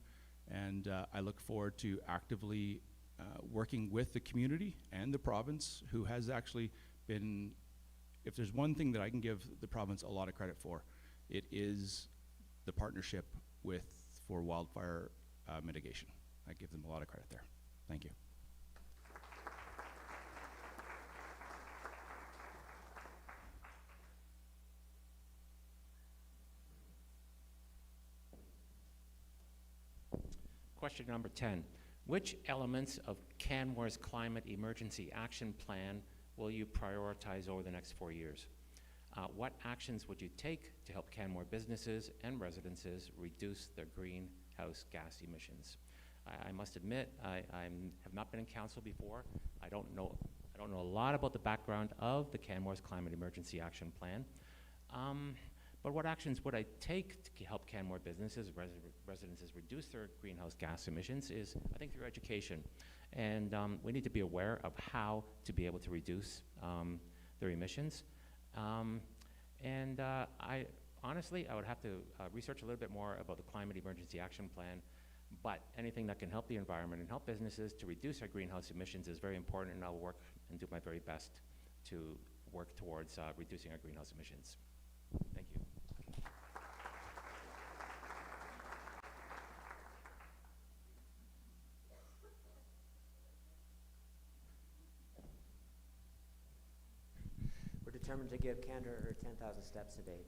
and I look forward to actively working with the community and the province, who has actually been, if there's one thing that I can give the province a lot of credit for, it is the partnership for wildfire mitigation. I give them a lot of credit there. Thank you. Question number 10. Which elements of Canmore's Climate Emergency Action Plan will you prioritize over the next 4 years? What actions would you take to help Canmore businesses and residences reduce their greenhouse gas emissions? I must admit, I have not been in council before. I don't know a lot about the background of the Canmore's Climate Emergency Action Plan. But what actions would I take to help Canmore businesses, residences reduce their greenhouse gas emissions is, I think, through education. And we need to be aware of how to be able to reduce their emissions. I honestly, I would have to research a little bit more about the Climate Emergency Action Plan, but anything that can help the environment and help businesses to reduce their greenhouse emissions is very important, and I'll work and do my very best to work towards reducing our greenhouse emissions. Thank you. We're determined to give Cantor her 10,000 steps a day.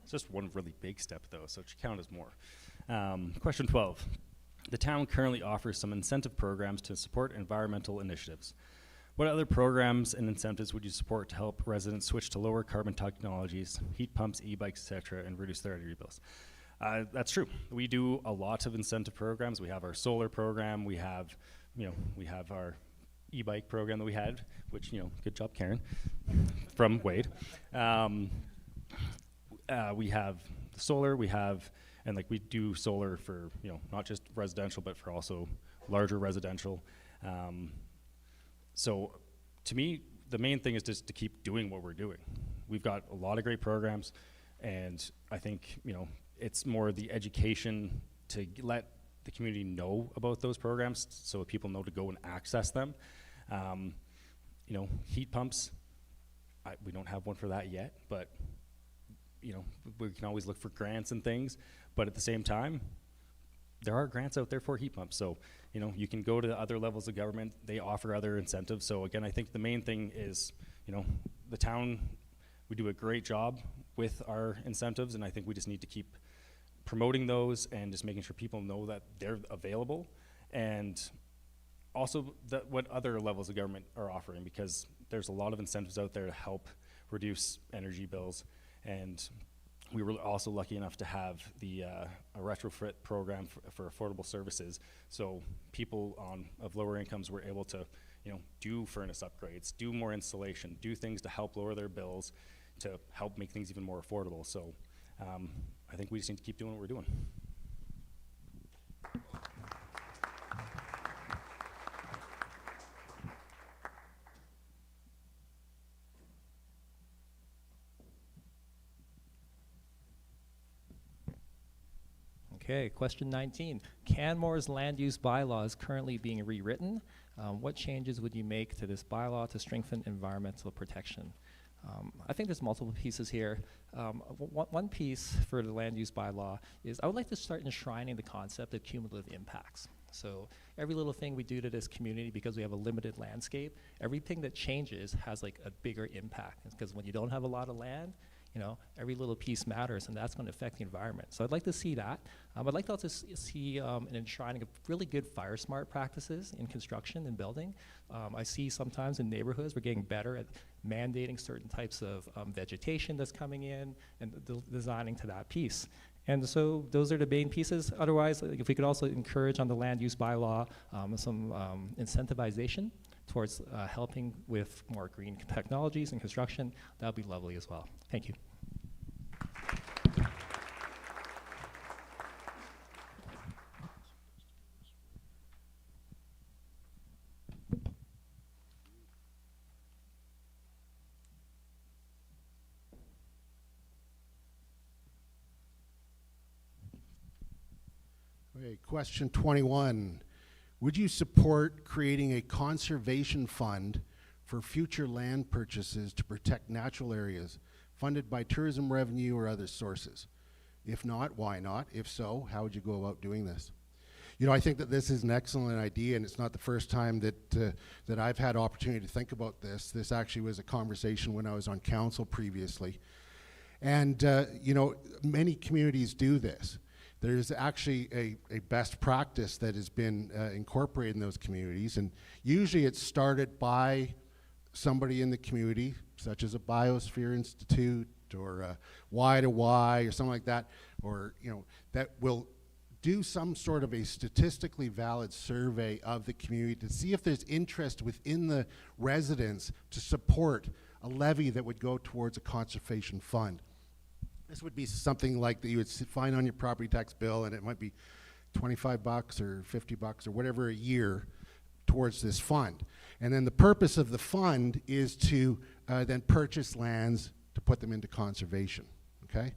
It's just one really big step, though, so it should count as more. Question 12. The town currently offers some incentive programs to support environmental initiatives. What other programs and incentives would you support to help residents switch to lower carbon technologies, heat pumps, e-bikes, etc., and reduce their energy bills? That's true. We do a lot of incentive programs. We have our solar program. We have our e-bike program that we had, which, good job, Karen, from Wade. We have solar. And we do solar for, not just residential, but for also larger residential. So to me, the main thing is just to keep doing what we're doing. We've got a lot of great programs, and I think, it's more the education to let the community know about those programs so people know to go and access them. Heat pumps, we don't have one for that yet, but we can always look for grants and things, but at the same time, there are grants out there for heat pumps. So, you can go to other levels of government. They offer other incentives. So again, I think the main thing is, the town, we do a great job with our incentives, and I think we just need to keep promoting those and just making sure people know that they're available, and also what other levels of government are offering, because there's a lot of incentives out there to help reduce energy bills. And we were also lucky enough to have a retrofit program for affordable services. So people of lower incomes were able to, do furnace upgrades, do more installation, do things to help lower their bills, to help make things even more affordable. So I think we just need to keep doing what we're doing. Okay, question 19. Canmore's land use bylaw is currently being rewritten. What changes would you make to this bylaw to strengthen environmental protection? I think there's multiple pieces here. One piece for the land use bylaw is I would like to start enshrining the concept of cumulative impacts. So every little thing we do to this community, because we have a limited landscape, everything that changes has like a bigger impact. Because when you don't have a lot of land, every little piece matters, and that's going to affect the environment. So I'd like to see that. I'd like to also see an enshrining of really good fire smart practices in construction and building. I see sometimes in neighborhoods we're getting better at mandating certain types of vegetation that's coming in and designing to that piece. And so those are the main pieces. Otherwise, if we could also encourage on the land use bylaw some incentivization towards helping with more green technologies and construction, that would be lovely as well. Thank you. Okay, question 21. Would you support creating a conservation fund for future land purchases to protect natural areas funded by tourism revenue or other sources? If not, why not? If so, how would you go about doing this? I think that this is an excellent idea, and it's not the first time that I've had opportunity to think about this. This actually was a conversation when I was on council previously. And, many communities do this. There's actually a best practice that has been incorporated in those communities, and usually it's started by somebody in the community, such as a Biosphere Institute or Y2Y or something like that, or that will do some sort of a statistically valid survey of the community to see if there's interest within the residents to support a levy that would go towards a conservation fund. This would be something like that you would find on your property tax bill, and it might be $25 or $50 or whatever a year towards this fund. And then the purpose of the fund is to then purchase lands to put them into conservation, okay?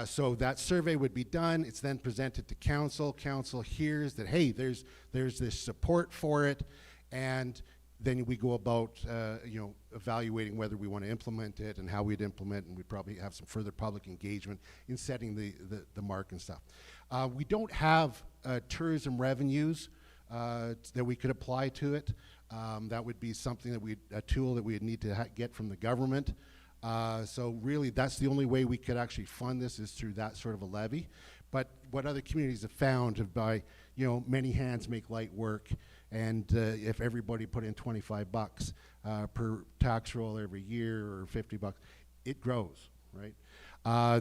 So that survey would be done. It's then presented to council. Council hears that, hey, there's this support for it, and then we go about evaluating whether we want to implement it and how we'd implement, and we'd probably have some further public engagement in setting the mark and stuff. We don't have tourism revenues that we could apply to it. That would be something that a tool that we'd need to get from the government. So really, that's the only way we could actually fund this, is through that sort of a levy. But what other communities have found is by, many hands make light work. And if everybody put in $25 per tax roll every year, or $50, it grows, right?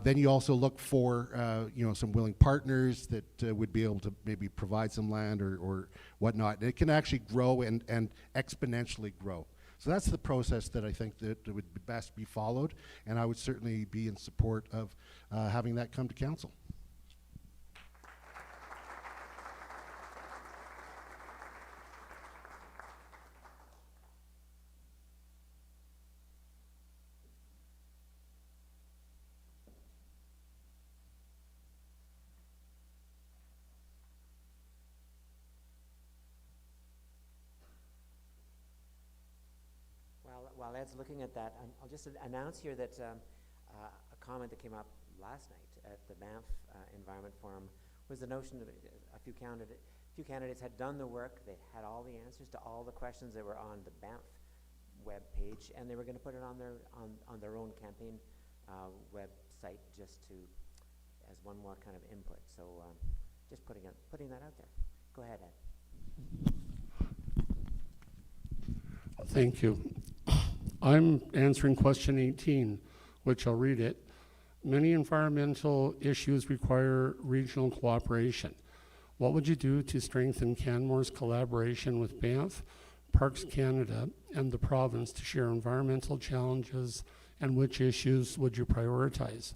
Then you also look for some willing partners that would be able to maybe provide some land or whatnot. And it can actually grow and exponentially grow. So that's the process that I think that would best be followed, and I would certainly be in support of having that come to council. While Ed's looking at that, I'll just announce here that a comment that came up last night at the Banff Environment Forum was the notion that a few candidates had done the work, they had all the answers to all the questions that were on the Banff web page, and they were going to put it on their own campaign website just as one more kind of input. So just putting that out there. Go ahead, Ed. Thank you. I'm answering question 18, which I'll read it. Many environmental issues require regional cooperation. What would you do to strengthen Canmore's collaboration with Banff, Parks Canada, and the province to share environmental challenges, and which issues would you prioritize?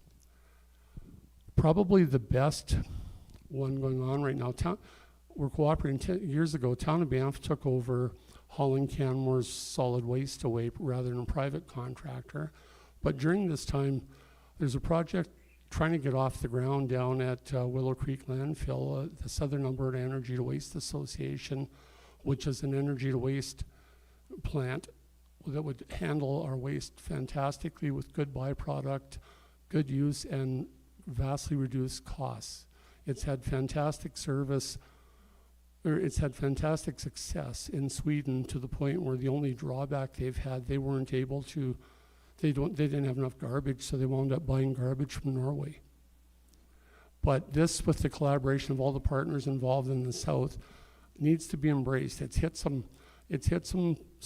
Probably the best one going on right now, we're cooperating. 10 years ago, Town of Banff took over hauling Canmore's solid waste away rather than a private contractor. But during this time, there's a project trying to get off the ground down at Willow Creek Landfill, the Southern Alberta Energy to Waste Association, which is an energy to waste plant that would handle our waste fantastically with good byproduct, good use, and vastly reduced costs. It's had fantastic service, or it's had fantastic success in Sweden to the point where the only drawback they've had, they weren't able to, they didn't have enough garbage, so they wound up buying garbage from Norway. But this, with the collaboration of all the partners involved in the South, needs to be embraced. It's hit some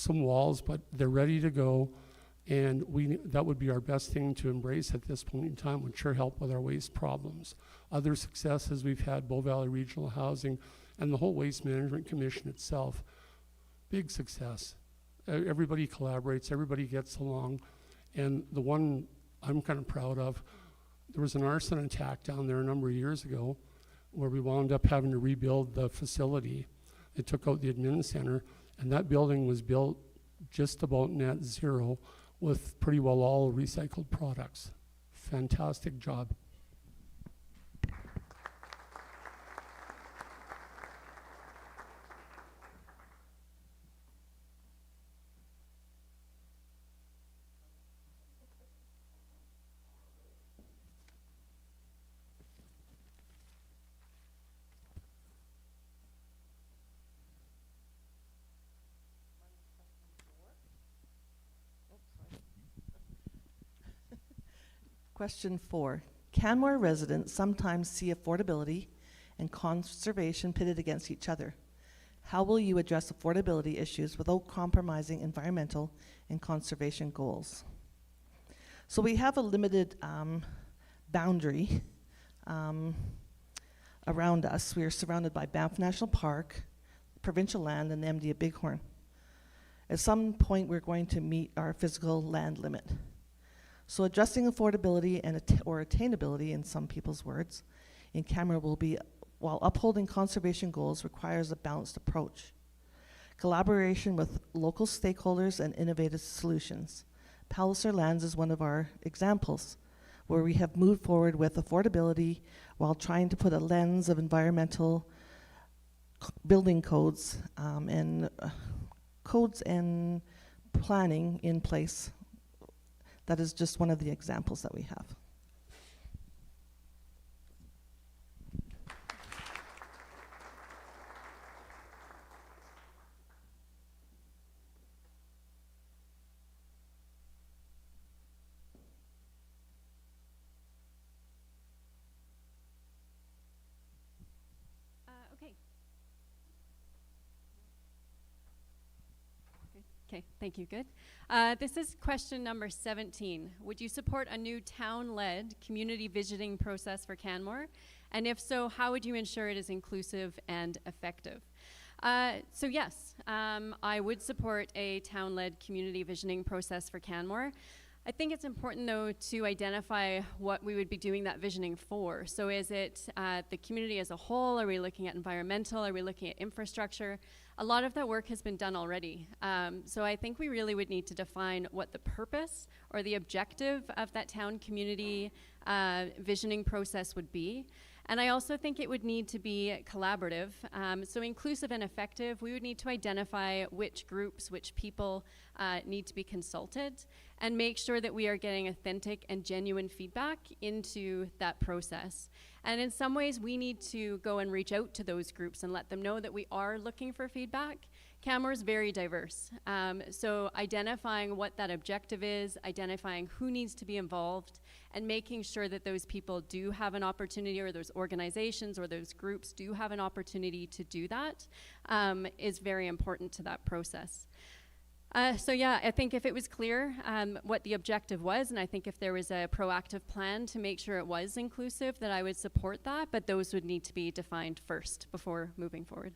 walls, but they're ready to go, and that would be our best thing to embrace at this point in time. Would sure help with our waste problems. Other successes we've had, Bow Valley Regional Housing and the whole Waste Management Commission itself, big success. Everybody collaborates, everybody gets along, and the one I'm kind of proud of, there was an arson attack down there a number of years ago where we wound up having to rebuild the facility. They took out the admin center, and that building was built just about net zero with pretty well all recycled products. Fantastic job. Question 4. Canmore residents sometimes see affordability and conservation pitted against each other. How will you address affordability issues without compromising environmental and conservation goals? So we have a limited boundary around us. We are surrounded by Banff National Park, provincial land, and the MD of Bighorn. At some point, we're going to meet our physical land limit. So addressing affordability and or attainability, in some people's words, in Canmore will be, while upholding conservation goals, requires a balanced approach. Collaboration with local stakeholders and innovative solutions. Palliser Lands is one of our examples, where we have moved forward with affordability while trying to put a lens of environmental building codes and planning in place. That is just one of the examples that we have. Okay. Okay, thank you, good. This is question number 17. Would you support a new town-led community visiting process for Canmore? And if so, how would you ensure it is inclusive and effective? So yes, I would support a town-led community visioning process for Canmore. I think it's important, though, to identify what we would be doing that visioning for. So is it the community as a whole? Are we looking at environmental? Are we looking at infrastructure? A lot of that work has been done already. So I think we really would need to define what the purpose or the objective of that town community visioning process would be. And I also think it would need to be collaborative. So inclusive and effective, we would need to identify which groups, which people need to be consulted, and make sure that we are getting authentic and genuine feedback into that process. And in some ways, we need to go and reach out to those groups and let them know that we are looking for feedback. Canmore is very diverse. So identifying what that objective is, identifying who needs to be involved, and making sure that those people do have an opportunity, or those organizations or those groups do have an opportunity to do that, is very important to that process. So yeah, I think if it was clear what the objective was, and I think if there was a proactive plan to make sure it was inclusive, that I would support that, but those would need to be defined first before moving forward.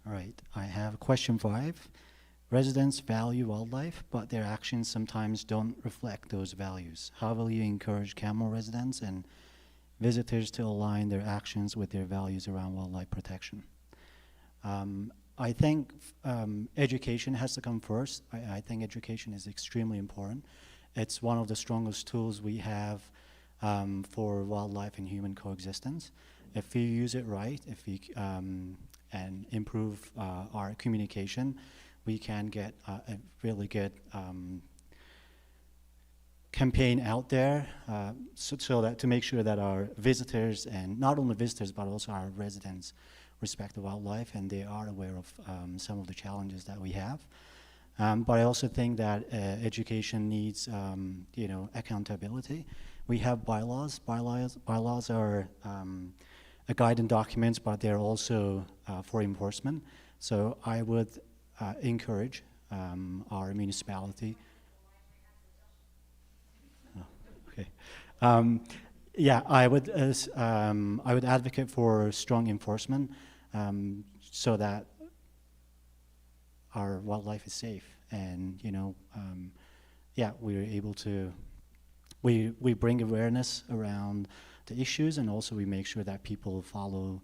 All right, I have question 5. Residents value wildlife, but their actions sometimes don't reflect those values. How will you encourage Canmore residents and visitors to align their actions with their values around wildlife protection? I think education has to come first. I think education is extremely important. It's one of the strongest tools we have for wildlife and human coexistence. If we use it right, if we and improve our communication, we can get a really good campaign out there so that to make sure that our visitors, and not only visitors but also our residents, respect the wildlife and they are aware of some of the challenges that we have. But I also think that education needs accountability. We have bylaws. Bylaws are a guiding documents, but they're also for enforcement. So I would encourage our municipality. Okay. I would advocate for strong enforcement so that our wildlife is safe, and we're able to we bring awareness around the issues, and also we make sure that people follow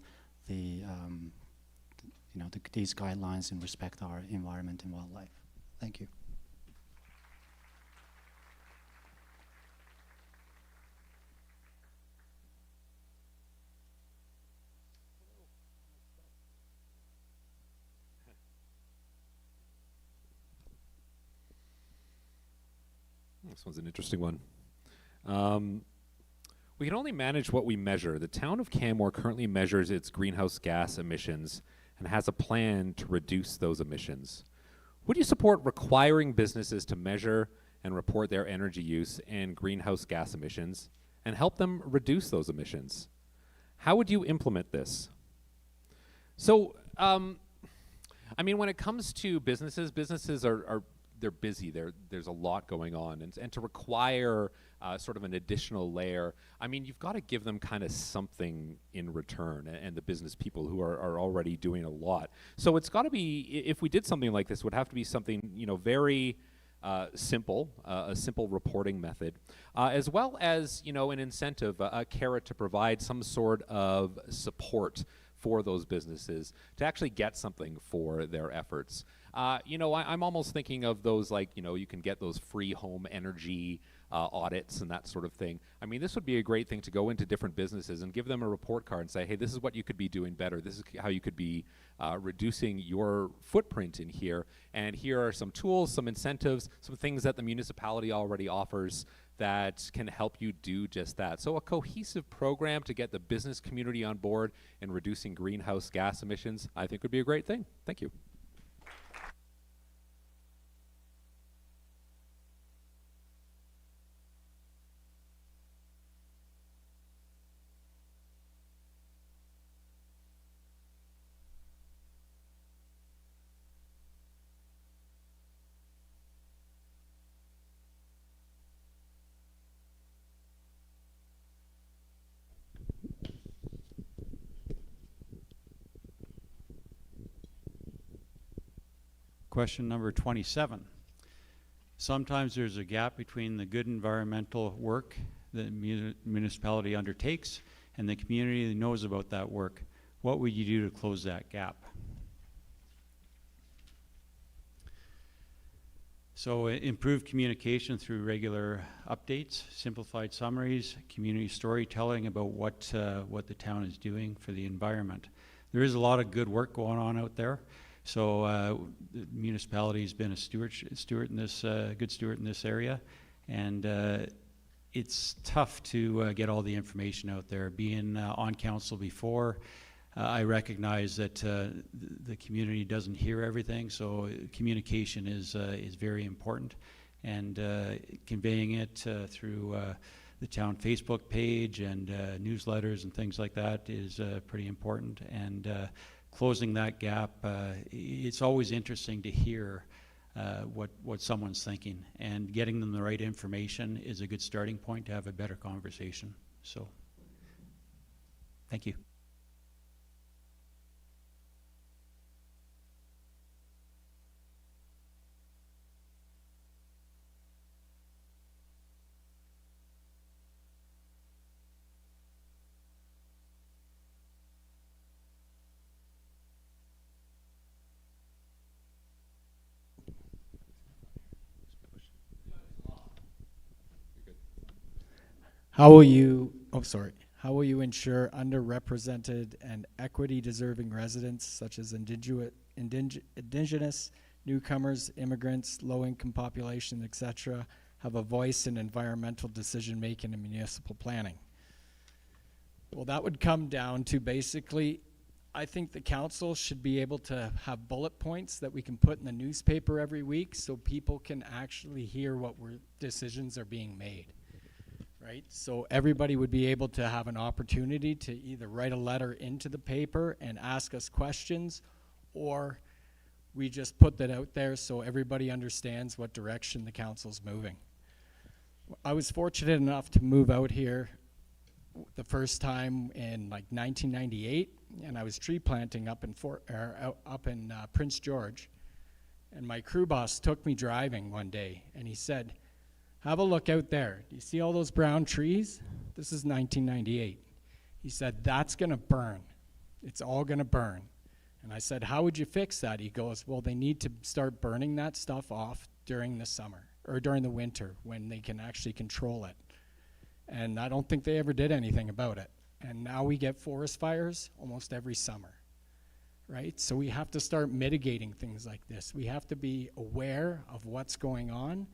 the these guidelines and respect our environment and wildlife. Thank you. This one's an interesting one. We can only manage what we measure. The town of Canmore currently measures its greenhouse gas emissions and has a plan to reduce those emissions. Would you support requiring businesses to measure and report their energy use and greenhouse gas emissions and help them reduce those emissions? How would you implement this? So, when it comes to businesses are they're busy. There's a lot going on, and to require sort of an additional layer, you've got to give them kind of something in return, and the business people who are already doing a lot. So it's got to be, if we did something like this, it would have to be something very simple, a simple reporting method, as well as an incentive, a carrot to provide some sort of support for those businesses to actually get something for their efforts. I'm almost thinking of those you can get those free home energy audits and that sort of thing. This would be a great thing to go into different businesses and give them a report card and say, hey, this is what you could be doing better. This is how you could be reducing your footprint in here. And here are some tools, some incentives, some things that the municipality already offers that can help you do just that. So a cohesive program to get the business community on board in reducing greenhouse gas emissions, I think would be a great thing. Thank you. Question number 27. Sometimes there's a gap between the good environmental work the municipality undertakes and the community that knows about that work. What would you do to close that gap? So improved communication through regular updates, simplified summaries, community storytelling about what the town is doing for the environment. There is a lot of good work going on out there. So the municipality has been a good steward in this area, and it's tough to get all the information out there. Being on council before, I recognize that the community doesn't hear everything, so communication is very important, and conveying it through the town Facebook page and newsletters and things like that is pretty important. And closing that gap, it's always interesting to hear what someone's thinking, and getting them the right information is a good starting point to have a better conversation. So, thank you. How will you ensure underrepresented and equity-deserving residents such as indigenous, newcomers, immigrants, low-income population, etc., have a voice in environmental decision-making and municipal planning? Well, that would come down to basically, I think the council should be able to have bullet points that we can put in the newspaper every week so people can actually hear what decisions are being made. Right? So everybody would be able to have an opportunity to either write a letter into the paper and ask us questions, or we just put that out there so everybody understands what direction the council's moving. I was fortunate enough to move out here the first time in like 1998, and I was tree planting up in Prince George, and my crew boss took me driving one day, and he said, "Have a look out there. Do you see all those brown trees? This is 1998. He said, "That's going to burn. It's all going to burn." And I said, "How would you fix that?" He goes, "Well, they need to start burning that stuff off during the summer, or during the winter, when they can actually control it." And I don't think they ever did anything about it. And now we get forest fires almost every summer, right? So we have to start mitigating things like this. We have to be aware of what's going on.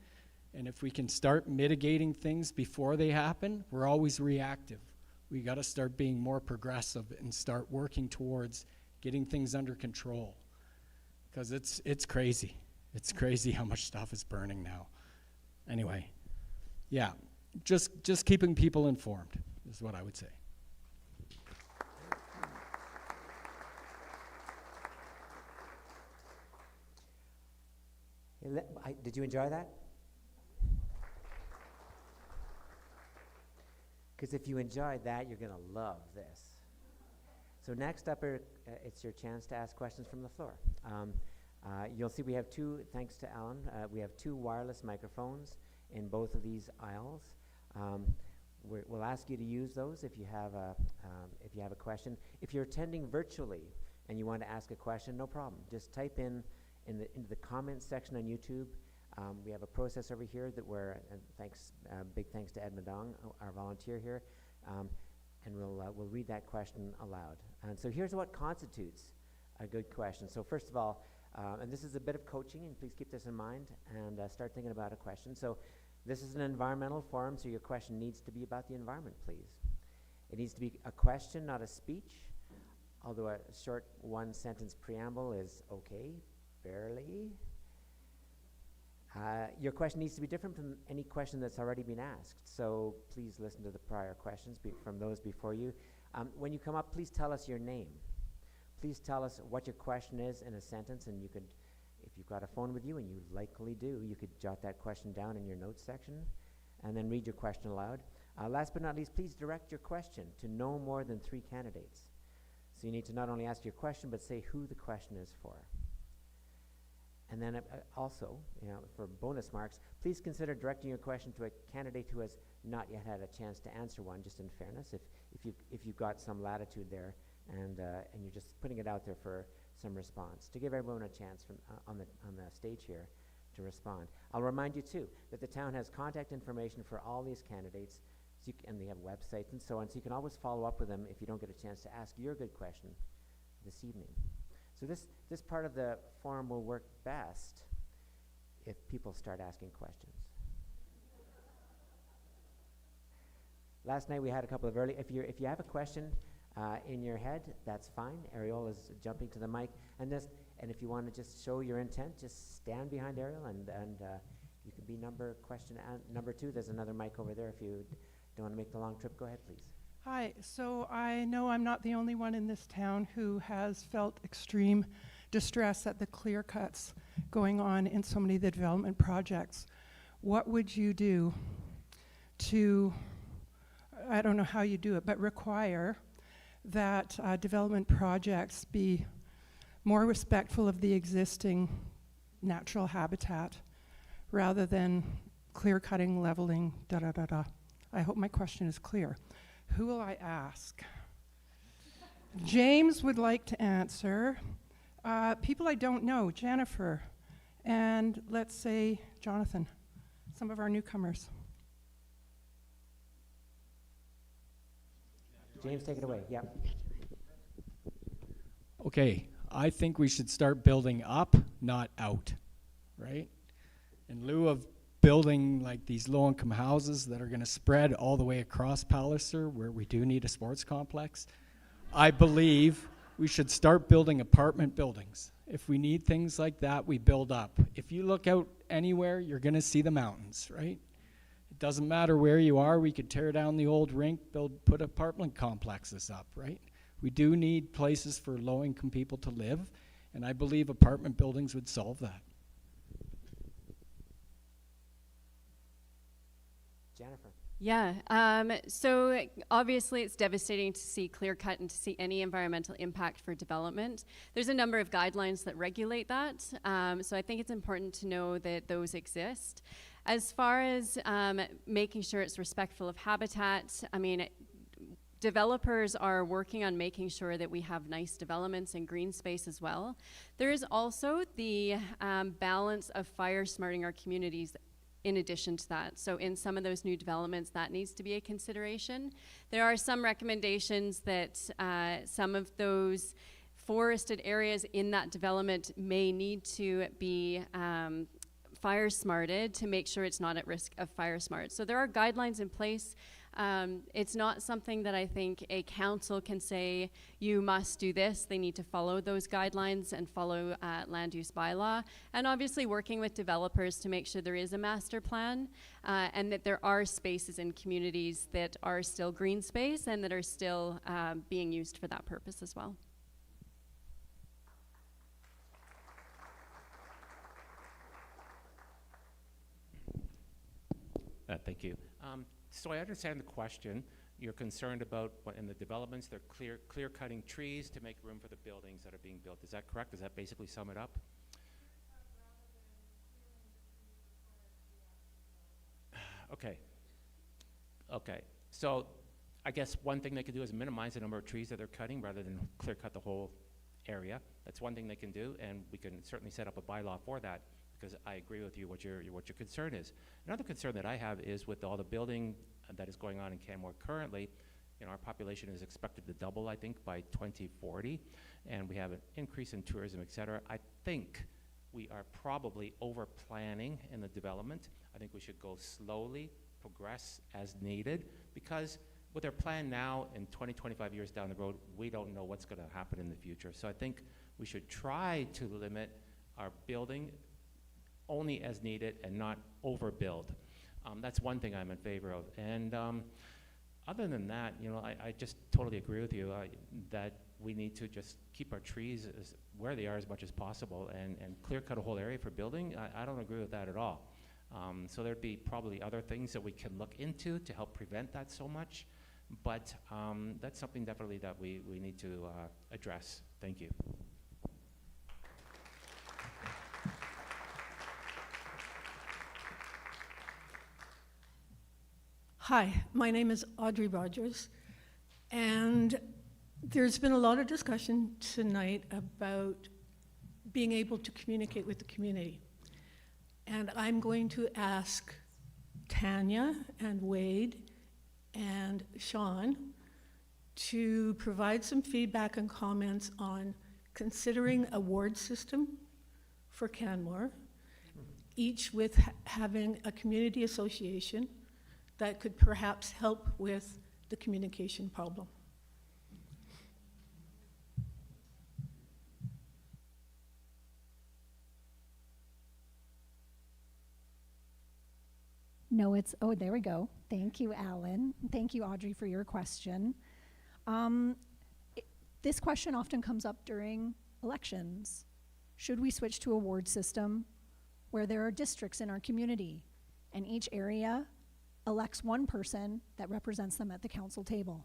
And if we can start mitigating things before they happen, we're always reactive. We got to start being more progressive and start working towards getting things under control. Because it's crazy. It's crazy how much stuff is burning now. Anyway, yeah, just keeping people informed is what I would say. Did you enjoy that? Because if you enjoyed that, you're going to love this. So next up, it's your chance to ask questions from the floor. You'll see we have two, thanks to Alan, we have two wireless microphones in both of these aisles. We'll ask you to use those if you have a question. If you're attending virtually and you want to ask a question, no problem. Just type into the comments section on YouTube. We have a process over here that big thanks to Ed Madong, our volunteer here, and we'll read that question aloud. And so here's what constitutes a good question. So first of all, and this is a bit of coaching, and please keep this in mind and start thinking about a question. So this is an environmental forum, so your question needs to be about the environment, please. It needs to be a question, not a speech, although a short one-sentence preamble is okay, barely. Your question needs to be different from any question that's already been asked, so please listen to the prior questions from those before you. When you come up, please tell us your name. Please tell us what your question is in a sentence, and you could, if you've got a phone with you, and you likely do, you could jot that question down in your notes section and then read your question aloud. Last but not least, please direct your question to no more than 3 candidates. So you need to not only ask your question, but say who the question is for. And then also, for bonus marks, please consider directing your question to a candidate who has not yet had a chance to answer one, just in fairness, if you've got some latitude there and you're just putting it out there for some response, to give everyone a chance on the stage here to respond. I'll remind you too that the town has contact information for all these candidates, and they have websites and so on, so you can always follow up with them if you don't get a chance to ask your good question this evening. So this part of the forum will work best if people start asking questions. Last night we had a couple of if you have a question, in your head, that's fine. Ariel is jumping to the mic. And if you want to just show your intent, just stand behind Ariel and you can be number 2. There's another mic over there if you don't want to make the long trip. Go ahead, please. Hi, so I know I'm not the only one in this town who has felt extreme distress at the clear cuts going on in so many of the development projects. What would you do to, I don't know how you do it, but require that development projects be more respectful of the existing natural habitat rather than clear cutting, leveling, da-da-da-da? I hope my question is clear. Who will I ask? James would like to answer. People I don't know, Jennifer, and let's say Jonathan, some of our newcomers. James, take it away. Yeah. Okay, I think we should start building up, not out, right? In lieu of building like these low-income houses that are going to spread all the way across Palliser, where we do need a sports complex, I believe we should start building apartment buildings. If we need things like that, we build up. If you look out anywhere, you're going to see the mountains, right? It doesn't matter where you are. We could tear down the old rink, put apartment complexes up, right? We do need places for low-income people to live, and I believe apartment buildings would solve that. Jennifer. Yeah, so obviously it's devastating to see clear cut and to see any environmental impact for development. There's a number of guidelines that regulate that, so I think it's important to know that those exist. As far as making sure it's respectful of habitat, I mean, developers are working on making sure that we have nice developments and green space as well. There is also the balance of fire smarting our communities in addition to that. So in some of those new developments, that needs to be a consideration. There are some recommendations that some of those forested areas in that development may need to be fire smarted to make sure it's not at risk of fire smart. So there are guidelines in place. It's not something that I think a council can say, you must do this. They need to follow those guidelines and follow land use bylaw. And obviously working with developers to make sure there is a master plan and that there are spaces in communities that are still green space and that are still being used for that purpose as well. Thank you. So I understand the question. You're concerned about what in the developments, they're clear cutting trees to make room for the buildings that are being built. Is that correct? Does that basically sum it up? Okay. Okay. So I guess one thing they could do is minimize the number of trees that they're cutting rather than clear cut the whole area. That's one thing they can do, and we can certainly set up a bylaw for that, because I agree with you what your concern is. Another concern that I have is with all the building that is going on in Canmore currently, our population is expected to double, I think, by 2040, and we have an increase in tourism, et cetera. I think we are probably over planning in the development. I think we should go slowly, progress as needed, because with our plan now and 20, 25 years down the road, we don't know what's going to happen in the future. So I think we should try to limit our building only as needed and not overbuild. That's one thing I'm in favor of. And other than that, I just totally agree with you that we need to just keep our trees where they are as much as possible and clear cut a whole area for building. I don't agree with that at all. So there'd be probably other things that we can look into to help prevent that so much. But that's something definitely that we need to address. Thank you. Hi, my name is Audrey Rogers, and there's been a lot of discussion tonight about being able to communicate with the community. And I'm going to ask Tanya and Wade and Sean to provide some feedback and comments on considering a ward system for Canmore, each with having a community association that could perhaps help with the communication problem. No, there we go. Thank you, Alan. Thank you, Audrey, for your question. This question often comes up during elections. Should we switch to a ward system where there are districts in our community and each area elects one person that represents them at the council table?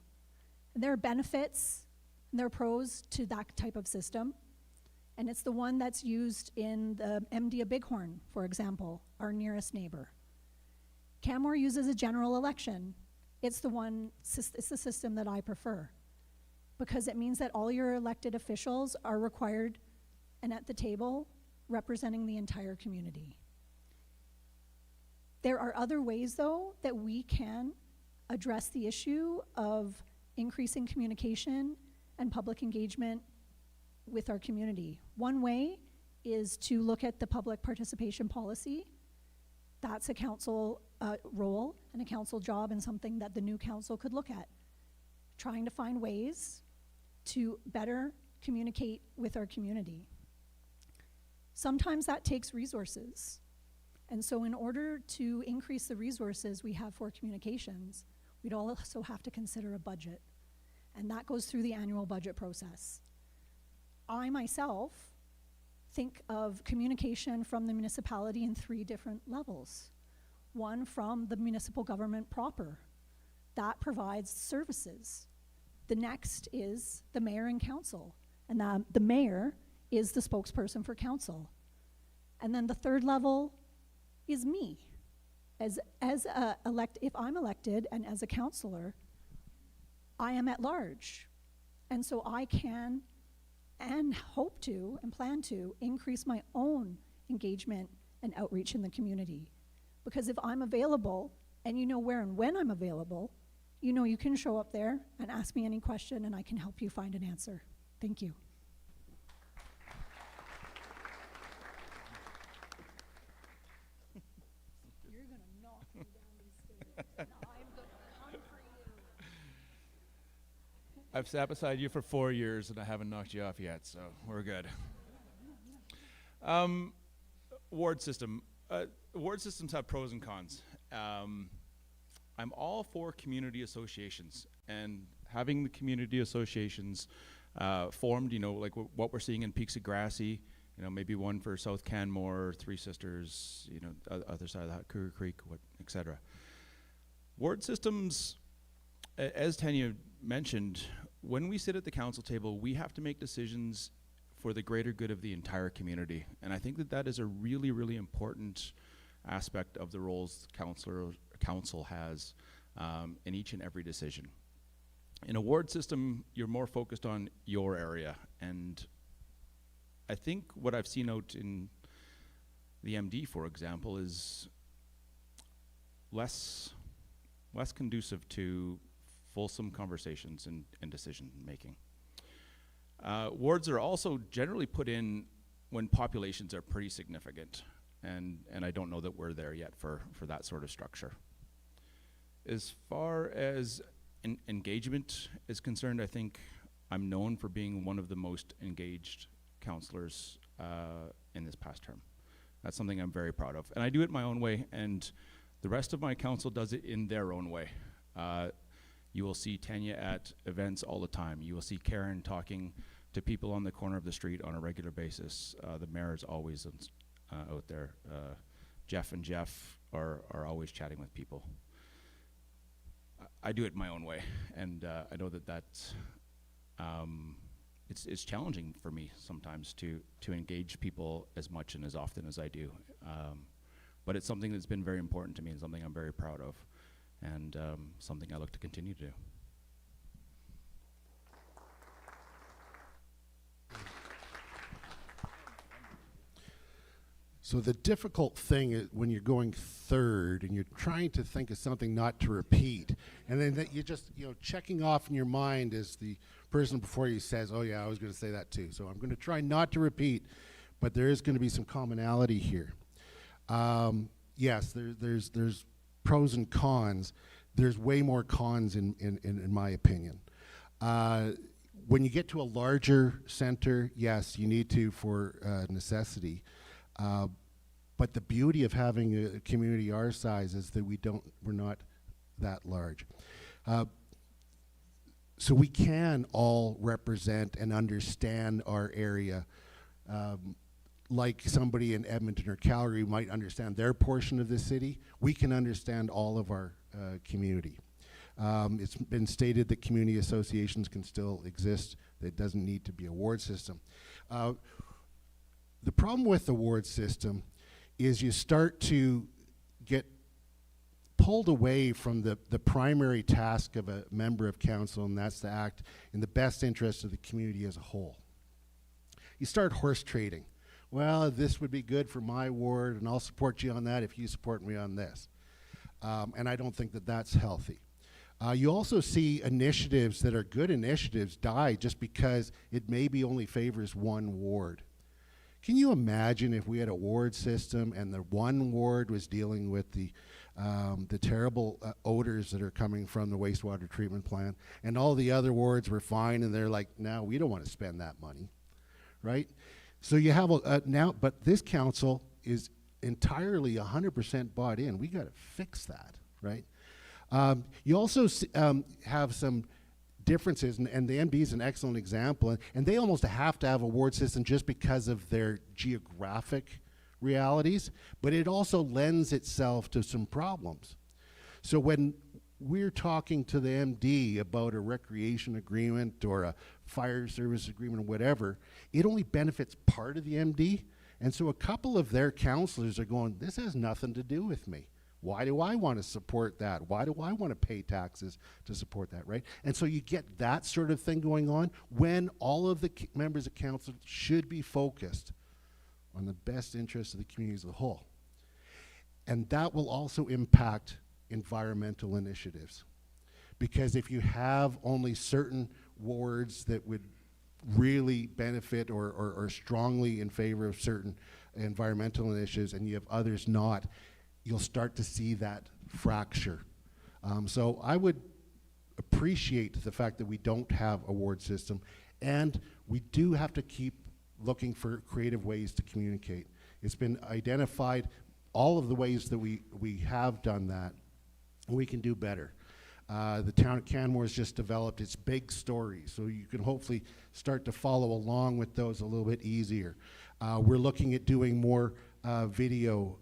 There are benefits and there are pros to that type of system, and it's the one that's used in the MD of Bighorn, for example, our nearest neighbor. Canmore uses a general election. It's the system that I prefer, because it means that all your elected officials are required and at the table representing the entire community. There are other ways, though, that we can address the issue of increasing communication and public engagement with our community. One way is to look at the public participation policy. That's a council role and a council job, and something that the new council could look at. Trying to find ways to better communicate with our community. Sometimes that takes resources. And so in order to increase the resources we have for communications, we'd also have to consider a budget. And that goes through the annual budget process. I myself think of communication from the municipality in 3 different levels. One, from the municipal government proper. That provides services. The next is the mayor and council. And the mayor is the spokesperson for council. And then the 3rd level is me. If I'm elected and as a councillor, I am at large. And so I can and hope to and plan to increase my own engagement and outreach in the community. Because if I'm available and you know where and when I'm available, you know you can show up there and ask me any question and I can help you find an answer. Thank you. You're gonna knock me down these stairs and I'm gonna come for you. I've sat beside you for 4 years and I haven't knocked you off yet, so we're good. Ward system. Ward systems have pros and cons. I'm all for community associations, and having the community associations formed, like what we're seeing in Peaks of Grassy, maybe one for South Canmore, Three Sisters, other side of that, Cougar Creek, etc. Ward systems, as Tanya mentioned, when we sit at the council table, we have to make decisions for the greater good of the entire community. And I think that is a really, really important aspect of the roles council has in each and every decision. In a ward system, you're more focused on your area. And I think what I've seen out in the MD, for example, is less conducive to fulsome conversations and decision making. Wards are also generally put in when populations are pretty significant, and I don't know that we're there yet for that sort of structure. As far as engagement is concerned, I think I'm known for being one of the most engaged councillors in this past term. That's something I'm very proud of, and I do it my own way, and the rest of my council does it in their own way. You will see Tanya at events all the time. You will see Karen talking to people on the corner of the street on a regular basis. The mayor is always out there. Jeff and Jeff are always chatting with people. I do it my own way, and I know that's it's challenging for me sometimes to engage people as much and as often as I do. But it's something that's been very important to me and something I'm very proud of, and something I look to continue to do. So the difficult thing is when you're going third and you're trying to think of something not to repeat, and then that you just, checking off in your mind as the person before you says, oh yeah, I was going to say that too. So I'm going to try not to repeat, but there is going to be some commonality here. Yes, there's pros and cons. There's way more cons in my opinion. When you get to a larger center, yes, you need to for necessity. But the beauty of having a community our size is that we're not that large. So we can all represent and understand our area, like somebody in Edmonton or Calgary might understand their portion of the city. We can understand all of our community. It's been stated that community associations can still exist. There doesn't need to be a ward system. The problem with the ward system is you start to get pulled away from the primary task of a member of council, and that's to act in the best interest of the community as a whole. You start horse trading. Well, this would be good for my ward, and I'll support you on that if you support me on this. And I don't think that that's healthy. You also see initiatives that are good initiatives die just because it maybe only favors one ward. Can you imagine if we had a ward system and the one ward was dealing with the terrible odors that are coming from the wastewater treatment plant, and all the other wards were fine, and they're like, no, we don't want to spend that money, right? So you have now, but this council is entirely 100% bought in. We got to fix that, right? You also have some differences, and the MD is an excellent example, and they almost have to have a ward system just because of their geographic realities, but it also lends itself to some problems. So when we're talking to the MD about a recreation agreement or a fire service agreement or whatever, it only benefits part of the MD, and so a couple of their councillors are going, this has nothing to do with me. Why do I want to support that? Why do I want to pay taxes to support that, right? And so you get that sort of thing going on when all of the members of council should be focused on the best interests of the community as a whole. And that will also impact environmental initiatives. Because if you have only certain wards that would really benefit or strongly in favor of certain environmental initiatives and you have others not, you'll start to see that fracture. So I would appreciate the fact that we don't have a ward system, and we do have to keep looking for creative ways to communicate. It's been identified all of the ways that we have done that, and we can do better. The town of Canmore has just developed its big story, so you can hopefully start to follow along with those a little bit easier. We're looking at doing more video.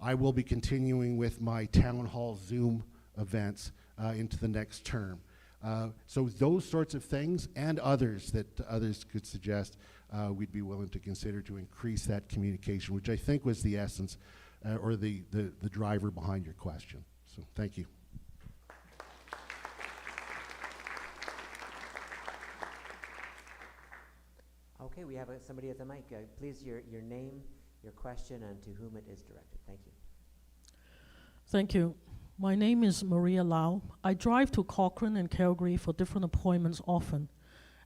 I will be continuing with my town hall Zoom events into the next term. So those sorts of things and others that others could suggest, we'd be willing to consider to increase that communication, which I think was the essence or the driver behind your question. So thank you. Okay, we have somebody at the mic. Please, your name, your question, and to whom it is directed. Thank you. Thank you. My name is Maria Lau. I drive to Cochrane and Calgary for different appointments often.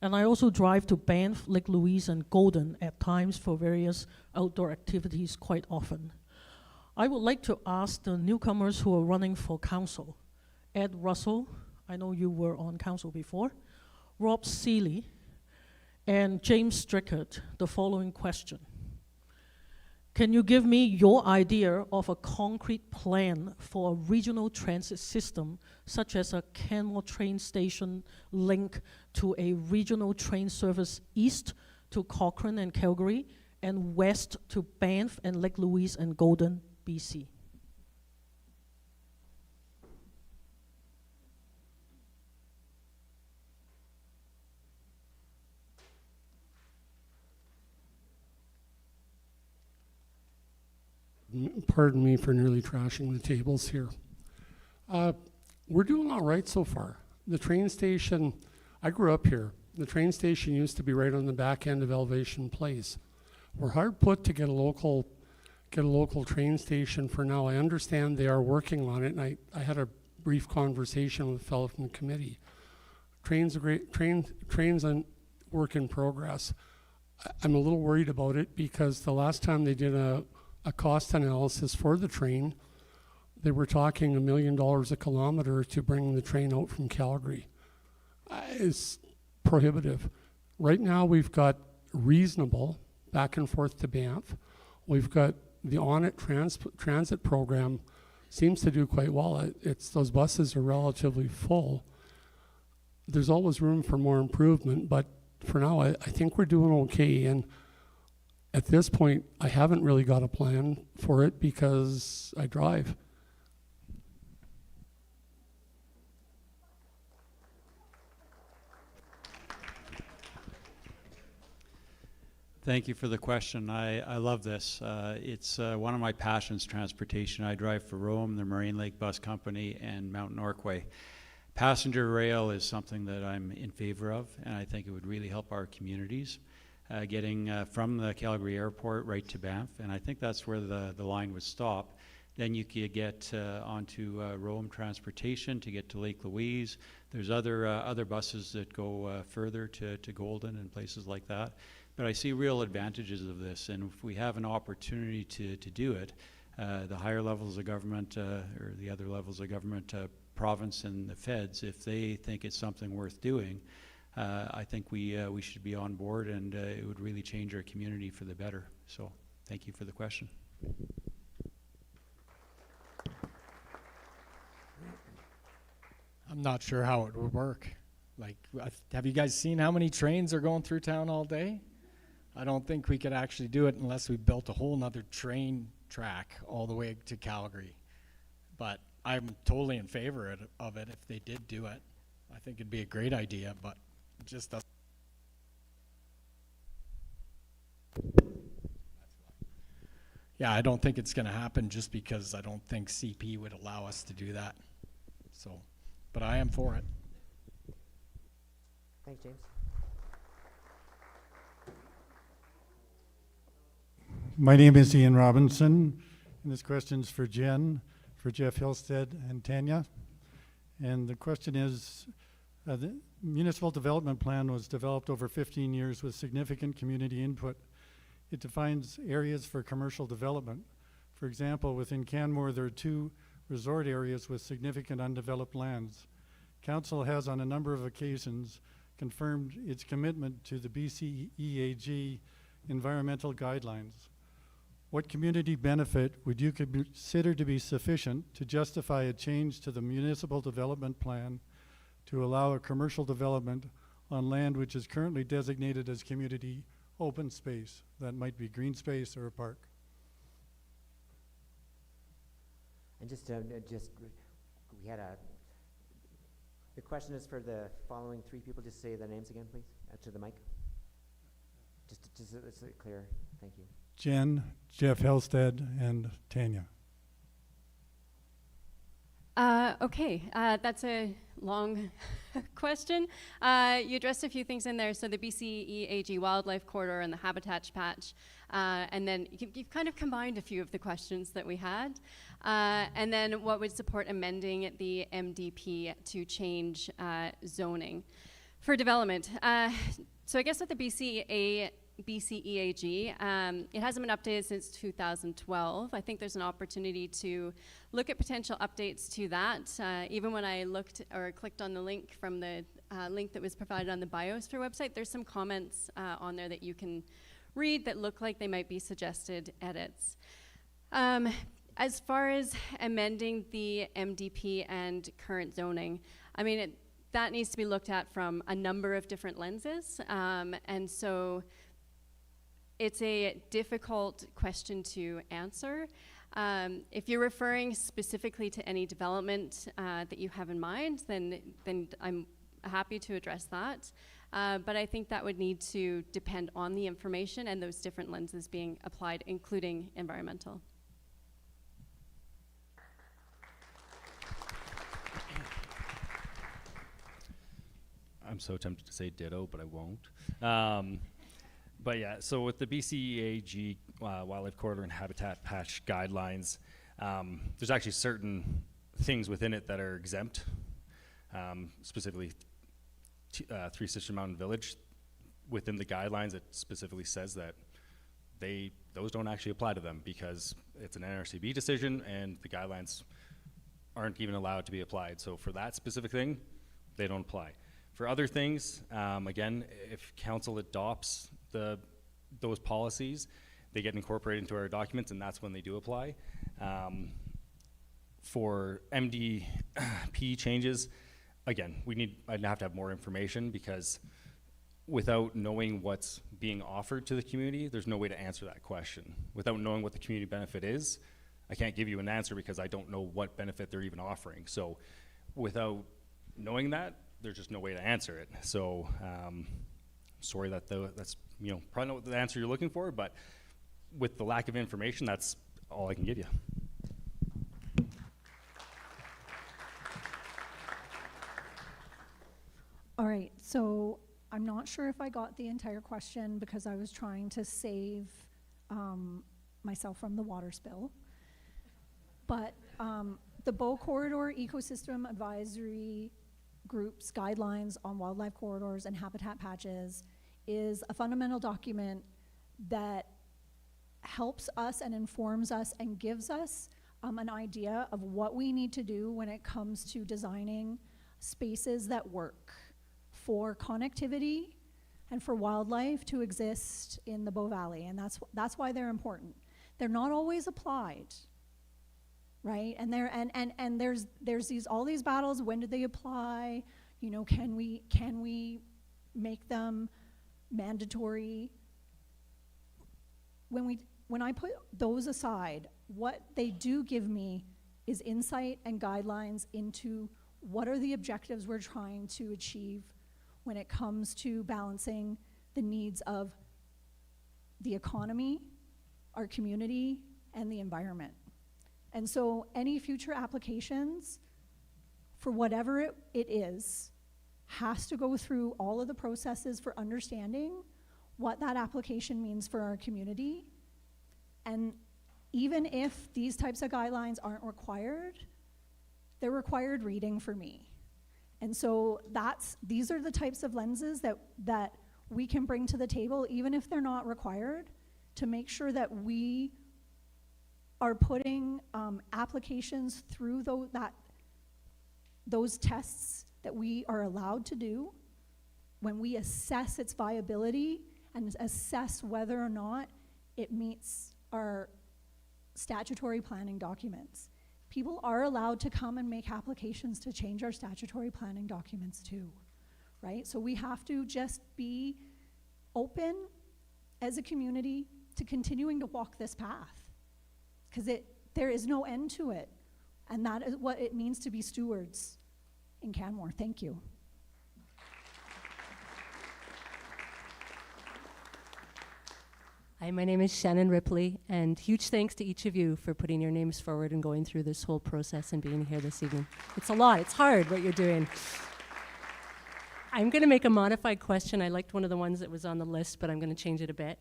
And I also drive to Banff, Lake Louise, and Golden at times for various outdoor activities quite often. I would like to ask the newcomers who are running for council, Ed Russell, I know you were on council before, Rob Seeley, and James Strickert, the following question. Can you give me your idea of a concrete plan for a regional transit system, such as a Canmore train station link to a regional train service east to Cochrane and Calgary, and west to Banff and Lake Louise and Golden, BC? Pardon me for nearly trashing the tables here. We're doing all right so far. The train station, I grew up here. The train station used to be right on the back end of Elevation Place. We're hard put to get a local train station for now. I understand they are working on it, and I had a brief conversation with a fellow from the committee. Trains on work in progress. I'm a little worried about it because the last time they did a cost analysis for the train, they were talking $1 million a kilometer to bring the train out from Calgary. It's prohibitive. Right now we've got reasonable back and forth to Banff. We've got the On-It transit program seems to do quite well. Those buses are relatively full. There's always room for more improvement, but for now, I think we're doing okay. And at this point, I haven't really got a plan for it because I drive. Thank you for the question. I love this. It's one of my passions, transportation. I drive for Rome, the Moraine Lake Bus Company, and Mountain Orkway. Passenger rail is something that I'm in favor of, and I think it would really help our communities. Getting from the Calgary airport right to Banff, and I think that's where the line would stop. Then you could get onto Rome transportation to get to Lake Louise. There's other buses that go further to Golden and places like that. But I see real advantages of this, and if we have an opportunity to do it, the higher levels of government or the other levels of government, province and the feds, if they think it's something worth doing, I think we should be on board, and it would really change our community for the better. So thank you for the question. I'm not sure how it would work. Like, have you guys seen how many trains are going through town all day? I don't think we could actually do it unless we built a whole nother train track all the way to Calgary. But I'm totally in favor of it if they did do it. I think it'd be a great idea, but it just doesn't. Yeah, I don't think it's going to happen just because I don't think CP would allow us to do that. So, but I am for it. Thanks, James. My name is Ian Robinson, and this question's for Jen, for Jeff Hillstead and Tanya. And the question is, the municipal development plan was developed over 15 years with significant community input. It defines areas for commercial development. For example, within Canmore, there are 2 resort areas with significant undeveloped lands. Council has on a number of occasions confirmed its commitment to the BCEAG environmental guidelines. What community benefit would you consider to be sufficient to justify a change to the municipal development plan to allow a commercial development on land which is currently designated as community open space? That might be green space or a park. And we had the question is for the following 3 people. Just say their names again, please, to the mic. Just so it's clear. Thank you. Jen, Jeff Hillstead, and Tanya. Okay, that's a long question. You addressed a few things in there. So the BCEAG Wildlife Corridor and the Habitat Patch. And then you've kind of combined a few of the questions that we had. And then what would support amending the MDP to change zoning for development. So I guess with the BCEAG, it hasn't been updated since 2012. I think there's an opportunity to look at potential updates to that. Even when I looked or clicked on the link from the link that was provided on the Biosphere website, there's some comments on there that you can read that look like they might be suggested edits. As far as amending the MDP and current zoning, I mean, that needs to be looked at from a number of different lenses. And so it's a difficult question to answer. If you're referring specifically to any development that you have in mind, then I'm happy to address that. But I think that would need to depend on the information and those different lenses being applied, including environmental. I'm so tempted to say ditto, but I won't. But yeah, so with the BCEAG Wildlife Corridor and Habitat Patch guidelines, there's actually certain things within it that are exempt, specifically Three Sisters Mountain Village. Within the guidelines, it specifically says that those don't actually apply to them because it's an NRCB decision and the guidelines aren't even allowed to be applied. So for that specific thing, they don't apply. For other things, again, if council adopts those policies, they get incorporated into our documents, and that's when they do apply. For MDP changes, again, I'd have to have more information, because without knowing what's being offered to the community, there's no way to answer that question. Without knowing what the community benefit is, I can't give you an answer because I don't know what benefit they're even offering. So without knowing that, there's just no way to answer it. So sorry that that's probably not the answer you're looking for, but with the lack of information, that's all I can give you. All right, so I'm not sure if I got the entire question because I was trying to save myself from the water spill. But the Bow Corridor Ecosystem Advisory Group's guidelines on wildlife corridors and habitat patches is a fundamental document that helps us and informs us and gives us an idea of what we need to do when it comes to designing spaces that work for connectivity and for wildlife to exist in the Bow Valley, and that's why they're important. They're not always applied, right? And there's all these battles. When do they apply? Can we make them mandatory? When I put those aside, what they do give me is insight and guidelines into what are the objectives we're trying to achieve when it comes to balancing the needs of the economy, our community, and the environment. And so any future applications, for whatever it is, has to go through all of the processes for understanding what that application means for our community. And even if these types of guidelines aren't required, they're required reading for me. And so these are the types of lenses that we can bring to the table, even if they're not required, to make sure that we are putting applications through those tests that we are allowed to do when we assess its viability and assess whether or not it meets our statutory planning documents. People are allowed to come and make applications to change our statutory planning documents too, right? So we have to just be open as a community to continuing to walk this path, because there is no end to it, and that is what it means to be stewards in Canmore. Thank you. Hi, my name is Shannon Ripley, and huge thanks to each of you for putting your names forward and going through this whole process and being here this evening. It's a lot, it's hard what you're doing. I'm gonna make a modified question. I liked one of the ones that was on the list, but I'm gonna change it a bit.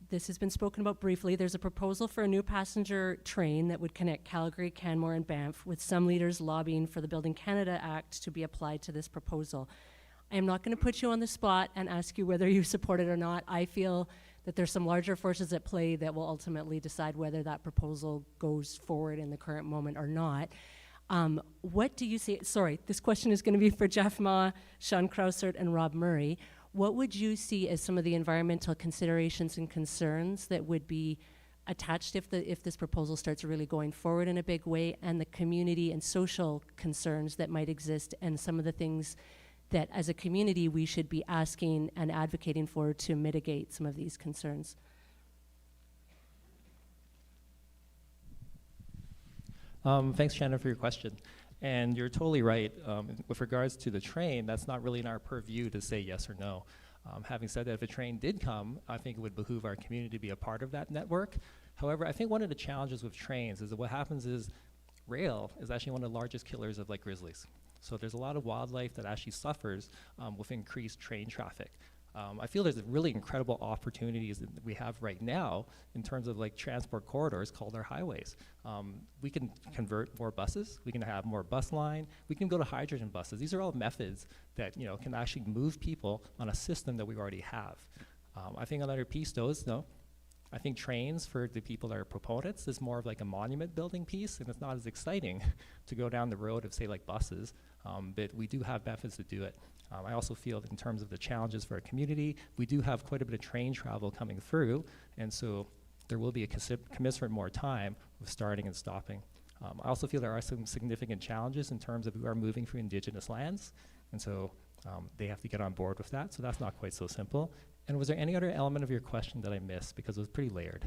This has been spoken about briefly. There's a proposal for a new passenger train that would connect Calgary, Canmore, and Banff, with some leaders lobbying for the Building Canada Act to be applied to this proposal. I am not gonna put you on the spot and ask you whether you support it or not. I feel that there's some larger forces at play that will ultimately decide whether that proposal goes forward in the current moment or not. What do you see? Sorry, this question is going to be for Jeff Ma, Sean Krausert, and Rob Murray. What would you see as some of the environmental considerations and concerns that would be attached if this proposal starts really going forward in a big way, and the community and social concerns that might exist, and some of the things that as a community we should be asking and advocating for to mitigate some of these concerns? Thanks, Shannon, for your question. And you're totally right. With regards to the train, that's not really in our purview to say yes or no. Having said that, if a train did come, I think it would behoove our community to be a part of that network. However, I think one of the challenges with trains is that what happens is rail is actually one of the largest killers of grizzlies. So there's a lot of wildlife that actually suffers with increased train traffic. I feel there's really incredible opportunities that we have right now in terms of transport corridors called our highways. We can convert more buses, we can have more bus line, we can go to hydrogen buses. These are all methods that can actually move people on a system that we already have. I think another piece though is, I think trains for the people that are proponents is more of a monument building piece, and it's not as exciting to go down the road of say buses, but we do have methods to do it. I also feel that in terms of the challenges for our community, we do have quite a bit of train travel coming through, and so there will be a commensurate more time with starting and stopping. I also feel there are some significant challenges in terms of who are moving through Indigenous lands, and so they have to get on board with that, so that's not quite so simple. And was there any other element of your question that I missed, because it was pretty layered?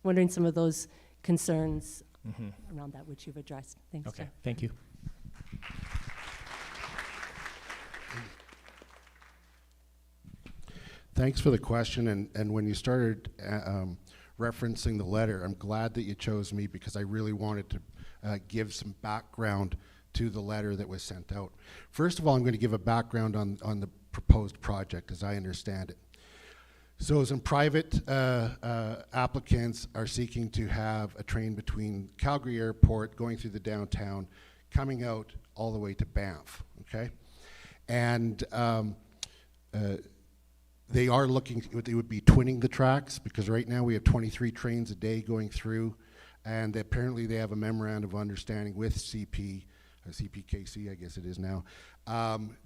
Wondering some of those concerns around that which you've addressed. Thanks, Okay, Jeff. thank you. Thanks for the question, and when you started referencing the letter, I'm glad that you chose me because I really wanted to give some background to the letter that was sent out. First of all, I'm going to give a background on the proposed project as I understand it. So some private applicants are seeking to have a train between Calgary Airport going through the downtown, coming out all the way to Banff, okay? And they are looking, they would be twinning the tracks because right now we have 23 trains a day going through, and apparently they have a memorandum of understanding with CPKC, I guess it is now,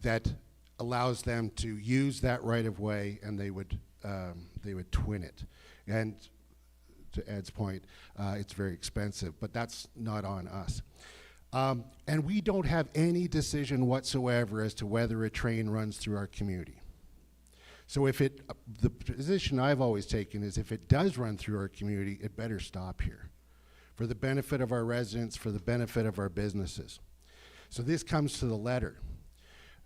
that allows them to use that right of way, and they would twin it. And to Ed's point, it's very expensive, but that's not on us. And we don't have any decision whatsoever as to whether a train runs through our community. So if it, the position I've always taken is if it does run through our community, it better stop here for the benefit of our residents, for the benefit of our businesses. So this comes to the letter.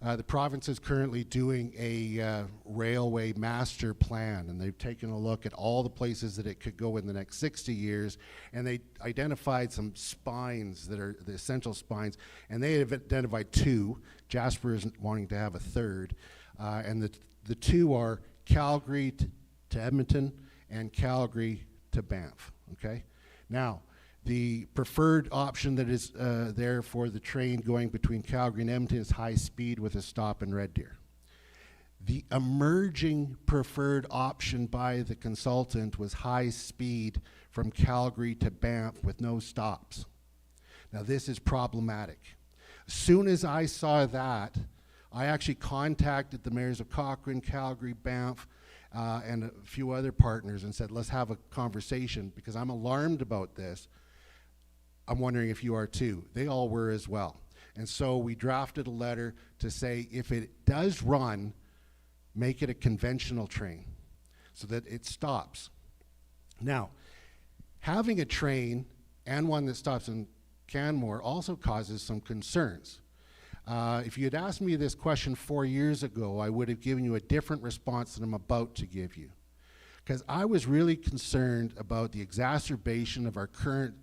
The province is currently doing a railway master plan, and they've taken a look at all the places that it could go in the next 60 years, and they identified some spines that are the essential spines, and they have identified two. Jasper is wanting to have a third, and the two are Calgary to Edmonton and Calgary to Banff, okay? Now, the preferred option that is there for the train going between Calgary and Edmonton is high speed with a stop in Red Deer. The emerging preferred option by the consultant was high speed from Calgary to Banff with no stops. Now this is problematic. As soon as I saw that, I actually contacted the mayors of Cochrane, Calgary, Banff, and a few other partners and said, let's have a conversation because I'm alarmed about this. I'm wondering if you are too. They all were as well. And so we drafted a letter to say if it does run, make it a conventional train so that it stops. Now, having a train and one that stops in Canmore also causes some concerns. If you had asked me this question 4 years ago, I would have given you a different response than I'm about to give you. Because I was really concerned about the exacerbation of our current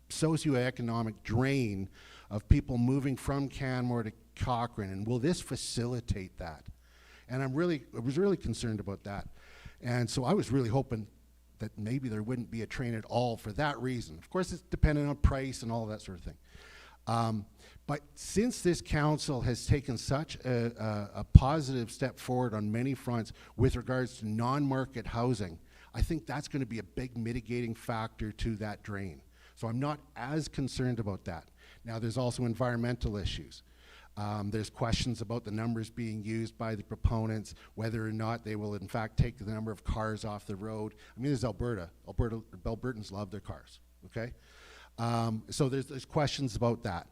socioeconomic drain of people moving from Canmore to Cochrane, and will this facilitate that? And I was really concerned about that. And so I was really hoping that maybe there wouldn't be a train at all for that reason. Of course, it's dependent on price and all that sort of thing. But since this council has taken such a positive step forward on many fronts with regards to non-market housing, I think that's going to be a big mitigating factor to that drain. So I'm not as concerned about that. Now there's also environmental issues. There's questions about the numbers being used by the proponents, whether or not they will in fact take the number of cars off the road. I mean, there's Albertans love their cars, okay? So there's questions about that.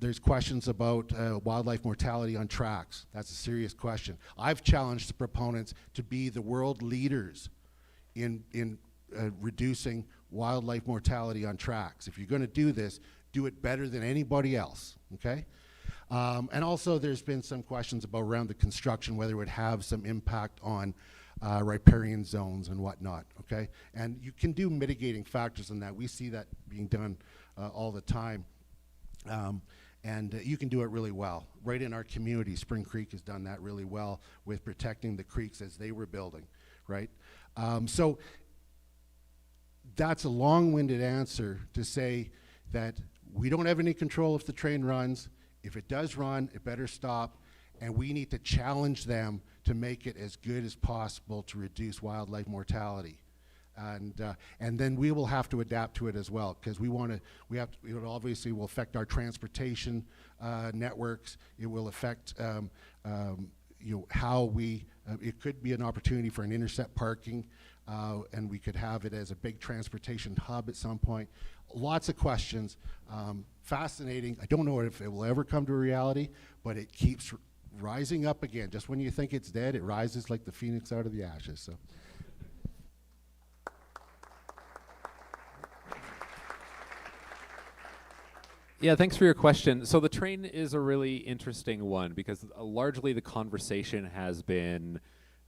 There's questions about wildlife mortality on tracks. That's a serious question. I've challenged the proponents to be the world leaders in reducing wildlife mortality on tracks. If you're going to do this, do it better than anybody else, okay? And also there's been some questions about around the construction, whether it would have some impact on riparian zones and whatnot, okay? And you can do mitigating factors in that. We see that being done all the time. And you can do it really well. Right in our community, Spring Creek has done that really well with protecting the creeks as they were building, right? So that's a long-winded answer to say that we don't have any control if the train runs. If it does run, it better stop, and we need to challenge them to make it as good as possible to reduce wildlife mortality. And then we will have to adapt to it as well, because it obviously will affect our transportation networks. It will affect how it could be an opportunity for an intercept parking, and we could have it as a big transportation hub at some point. Lots of questions, fascinating. I don't know if it will ever come to reality, but it keeps rising up again. Just when you think it's dead, it rises like the phoenix out of the ashes. So. Yeah, thanks for your question. So the train is a really interesting one because largely the conversation has been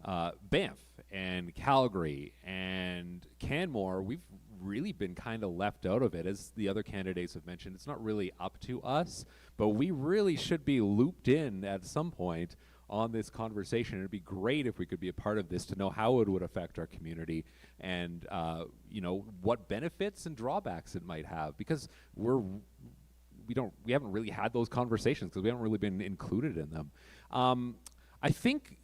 Banff and Calgary and Canmore. We've really been kind of left out of it. As the other candidates have mentioned, it's not really up to us, but we really should be looped in at some point on this conversation. It'd be great if we could be a part of this to know how it would affect our community and what benefits and drawbacks it might have, because we haven't really had those conversations because we haven't really been included in them. I think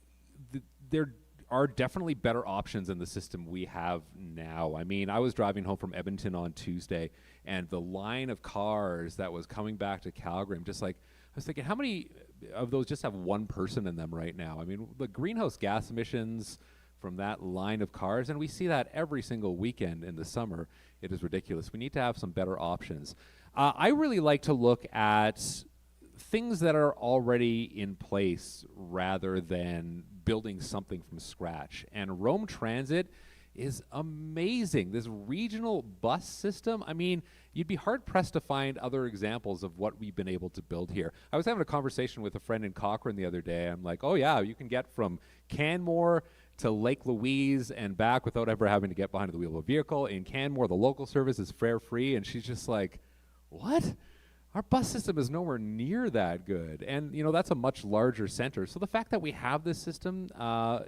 there are definitely better options in the system we have now. I mean, I was driving home from Edmonton on Tuesday, and the line of cars that was coming back to Calgary, I was thinking, how many of those just have one person in them right now? I mean, the greenhouse gas emissions from that line of cars, and we see that every single weekend in the summer. It is ridiculous. We need to have some better options. I really like to look at things that are already in place rather than building something from scratch. And Rome Transit is amazing. This regional bus system, I mean, you'd be hard-pressed to find other examples of what we've been able to build here. I was having a conversation with a friend in Cochrane the other day. I'm like, oh yeah, you can get from Canmore to Lake Louise and back without ever having to get behind the wheel of a vehicle. In Canmore, the local service is fare-free, and she's just like, what? Our bus system is nowhere near that good. And, that's a much larger center. So the fact that we have this system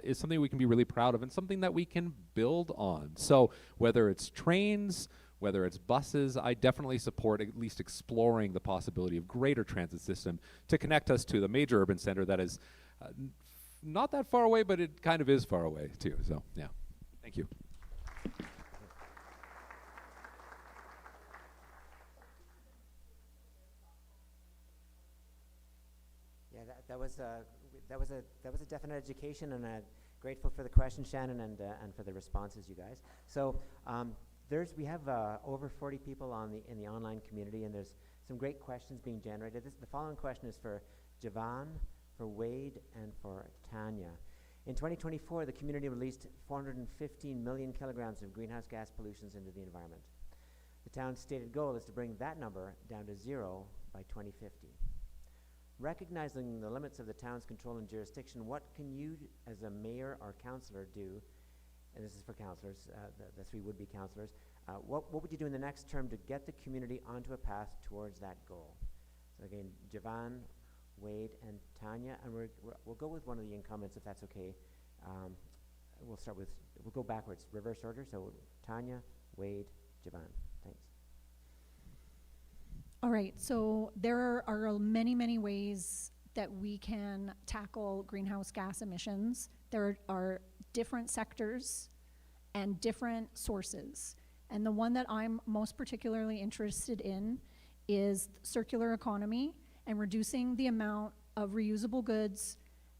is something we can be really proud of and something that we can build on. So whether it's trains, whether it's buses, I definitely support at least exploring the possibility of greater transit system to connect us to the major urban center that is not that far away, but it kind of is far away too. So, yeah. Thank you. That was a definite education, and grateful for the question, Shannon, and for the responses, you guys. So we have over 40 people in the online community, and there's some great questions being generated. The following question is for Javan, for Wade, and for Tanya. In 2024, the community released 415 million kilograms of greenhouse gas pollutions into the environment. The town's stated goal is to bring that number down to 0 by 2050. Recognizing the limits of the town's control and jurisdiction, what can you, as a mayor or councillor, do? And this is for councillors, the three would-be councillors. What would you do in the next term to get the community onto a path towards that goal? So again, Javan, Wade, and Tanya, and we'll go with one of the incumbents if that's okay. We'll go backwards, reverse order. So Tanya, Wade, Javan. Thanks. All right, so there are many, many ways that we can tackle greenhouse gas emissions. There are different sectors and different sources. And the one that I'm most particularly interested in is circular economy and reducing the amount of reusable goods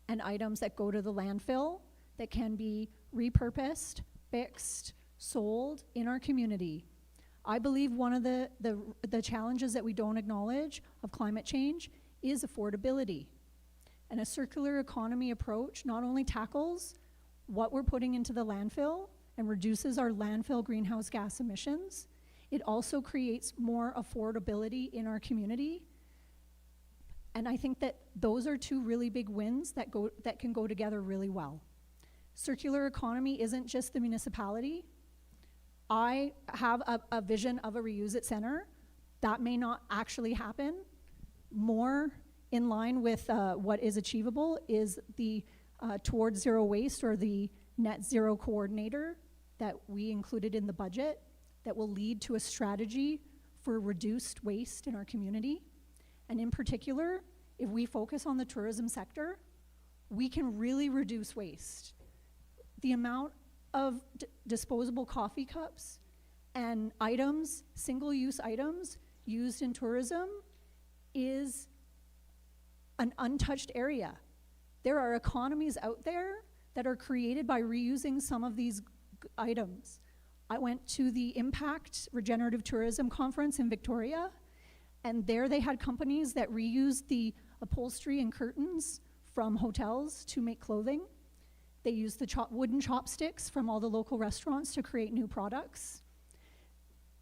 and items that go to the landfill that can be repurposed, fixed, sold in our community. I believe one of the challenges that we don't acknowledge of climate change is affordability. And a circular economy approach not only tackles what we're putting into the landfill and reduces our landfill greenhouse gas emissions, it also creates more affordability in our community. And I think that those are two really big wins that can go together really well. Circular economy isn't just the municipality. I have a vision of a reuse it center. That may not actually happen. More in line with what is achievable is the Towards Zero Waste, or the Net Zero Coordinator that we included in the budget, that will lead to a strategy for reduced waste in our community. And in particular, if we focus on the tourism sector, we can really reduce waste. The amount of disposable coffee cups and items, single-use items used in tourism is an untouched area. There are economies out there that are created by reusing some of these items. I went to the Impact Regenerative Tourism Conference in Victoria, and there they had companies that reused the upholstery and curtains from hotels to make clothing. They used the wooden chopsticks from all the local restaurants to create new products.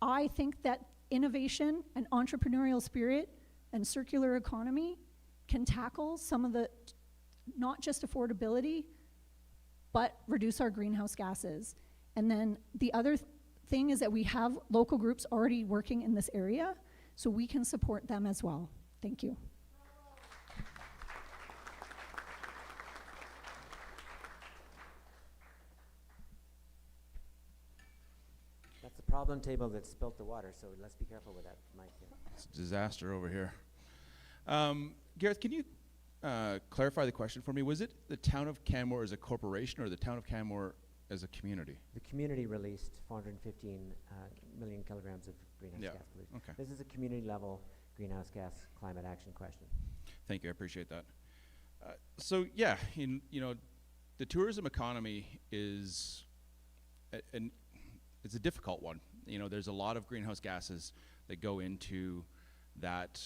I think that innovation and entrepreneurial spirit and circular economy can tackle some of the, not just affordability, but reduce our greenhouse gases. And then the other thing is that we have local groups already working in this area, so we can support them as well. Thank you. That's the problem table that spilt the water, so let's be careful with that mic here. It's a disaster over here. Gareth, can you clarify the question for me? Was it the town of Canmore as a corporation or the town of Canmore as a community? The community released 415 million kilograms of greenhouse gas pollution. Okay. This is a community level greenhouse gas climate action question. Thank you, I appreciate that. So yeah, you know, the tourism economy is it's a difficult one. You know, there's a lot of greenhouse gases that go into that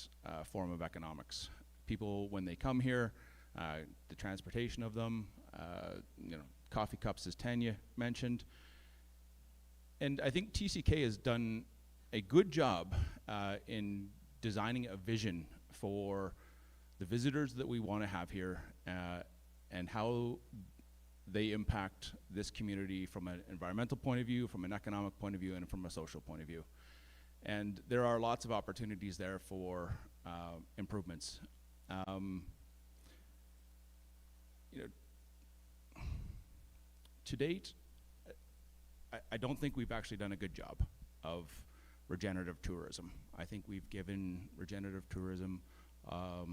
form of economics. People, when they come here, the transportation of them, you know, coffee cups, as Tanya mentioned. And I think TCK has done a good job in designing a vision for the visitors that we want to have here and how they impact this community from an environmental point of view, from an economic point of view, and from a social point of view. And there are lots of opportunities there for improvements. You know, to date, I don't think we've actually done a good job of regenerative tourism. I think we've given regenerative tourism a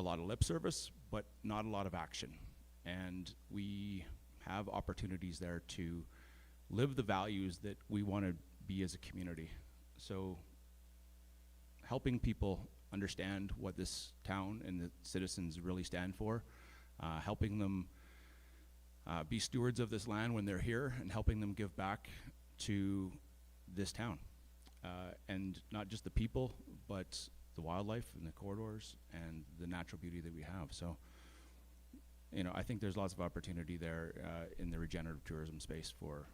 lot of lip service, but not a lot of action. And we have opportunities there to live the values that we want to be as a community. So helping people understand what this town and the citizens really stand for, helping them be stewards of this land when they're here, and helping them give back to this town. And not just the people, but the wildlife and the corridors and the natural beauty that we have. So, you know, I think there's lots of opportunity there in the regenerative tourism space for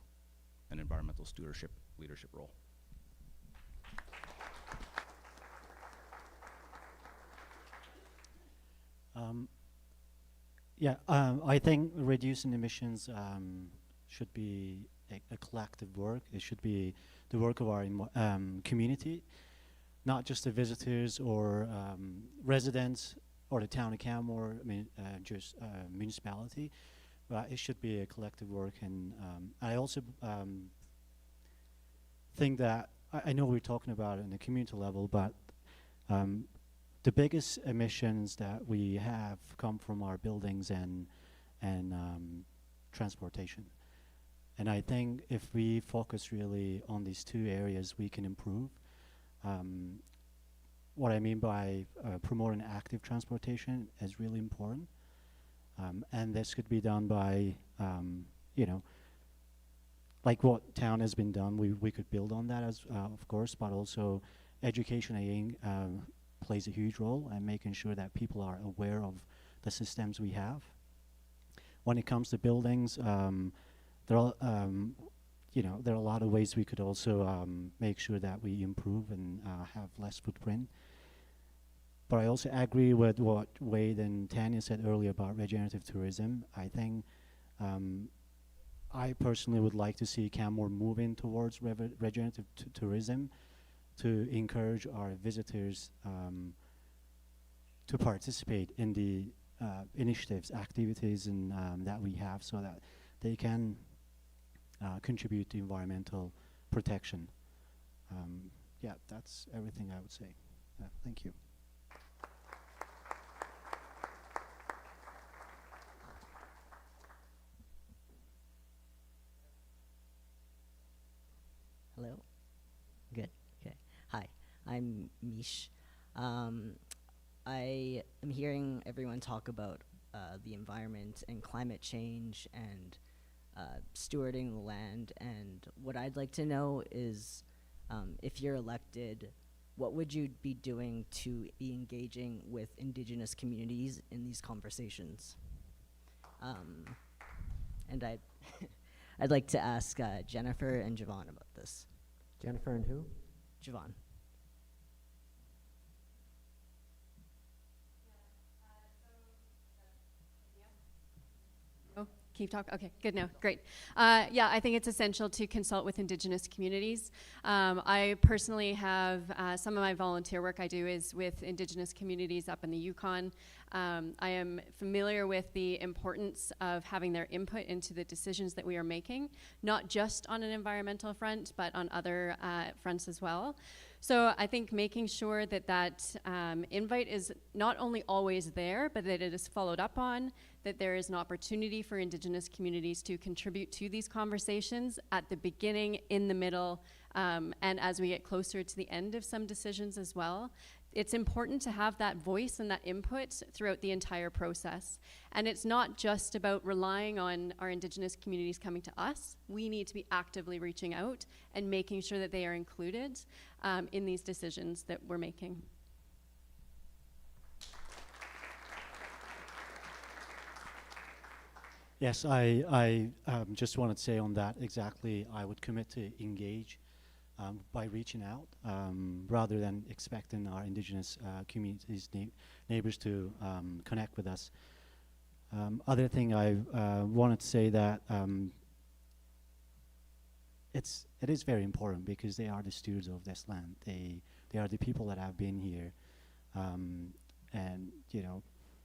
an environmental stewardship leadership role. I think reducing emissions should be a collective work. It should be the work of our community, not just the visitors or residents or the town of Canmore, just municipality, but it should be a collective work. And I also think that, I know we're talking about it in the community level, but the biggest emissions that we have come from our buildings and transportation. And I think if we focus really on these two areas, we can improve. What I mean by promoting active transportation is really important. And this could be done by, you know, like what town has been done, we could build on that as, of course, but also education plays a huge role in making sure that people are aware of the systems we have. When it comes to buildings, there are, you know, there are a lot of ways we could also make sure that we improve and have less footprint. But I also agree with what Wade and Tanya said earlier about regenerative tourism. I think I personally would like to see Canmore moving towards regenerative tourism to encourage our visitors to participate in the initiatives, activities, and that we have, so that they can contribute to environmental protection. Yeah, that's everything I would say. Thank you. I'm Mish. I am hearing everyone talk about the environment and climate change and stewarding the land. And what I'd like to know is, if you're elected, what would you be doing to be engaging with Indigenous communities in these conversations? And I'd like to ask Jennifer and Javon about this. Jennifer and who? Javon. Oh, keep talking. Okay, good now. Great. Yeah, I think it's essential to consult with Indigenous communities. I personally have some of my volunteer work I do is with Indigenous communities up in the Yukon. I am familiar with the importance of having their input into the decisions that we are making, not just on an environmental front, but on other fronts as well. So I think making sure that that invite is not only always there, but that it is followed up on, that there is an opportunity for Indigenous communities to contribute to these conversations at the beginning, in the middle, and as we get closer to the end of some decisions as well. It's important to have that voice and that input throughout the entire process. And it's not just about relying on our Indigenous communities coming to us. We need to be actively reaching out and making sure that they are included in these decisions that we're making. Yes, I just wanted to say on that exactly, I would commit to engage by reaching out rather than expecting our Indigenous communities, neighbors to connect with us. Other thing I wanted to say that it is very important because they are the stewards of this land. They are the people that have been here and, you know,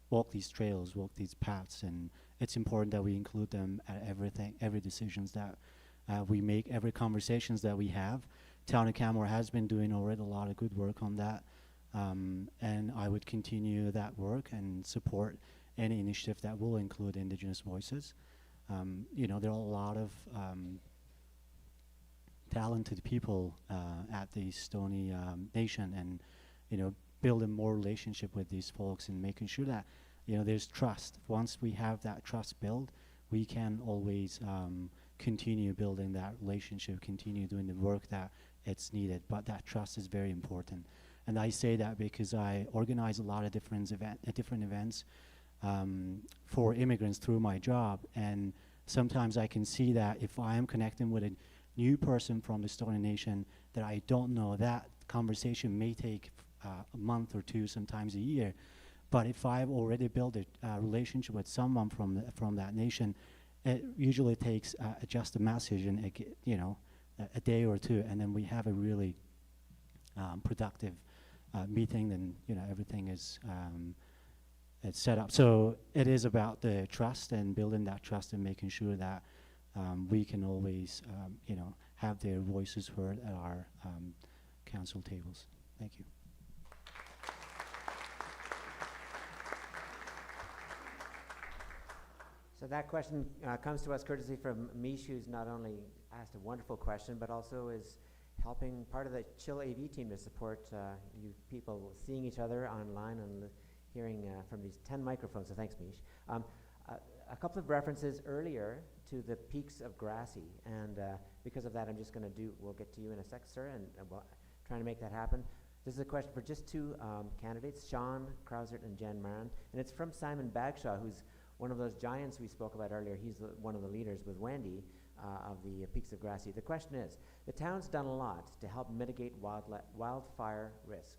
walk these trails, walk these paths, and it's important that we include them at every decisions that we make, every conversations that we have. Town of Canmore has been doing already a lot of good work on that, and I would continue that work and support any initiative that will include Indigenous voices. You know, there are a lot of talented people at the Stoney Nation, and, you know, building more relationship with these folks and making sure that, you know, there's trust. Once we have that trust built, we can always continue building that relationship, continue doing the work that it's needed. But that trust is very important. And I say that because I organize a lot of different events for immigrants through my job. And sometimes I can see that if I am connecting with a new person from the Stoney Nation that I don't know, that conversation may take a month or two, sometimes a year. But if I've already built a relationship with someone from that nation, it usually takes just a message and you know, a day or two, and then we have a really productive meeting, and, you know, everything is it's set up. So it is about the trust and building that trust and making sure that we can always you know, have their voices heard at our council tables. Thank you. So that question comes to us courtesy from Mish, who's not only asked a wonderful question, but also is helping part of the Chill AV team to support you people seeing each other online and hearing from these 10 microphones. So thanks, Mish. A couple of references earlier to the peaks of Grassy, and because of that, I'm just going to we'll get to you in a sec, sir, and trying to make that happen. This is a question for just two candidates, Sean Krausert and Jen Marin, and it's from Simon Bagshaw, who's one of those giants we spoke about earlier. He's one of the leaders with Wendy of the Peaks of Grassy. The question is, the town's done a lot to help mitigate wildfire risk,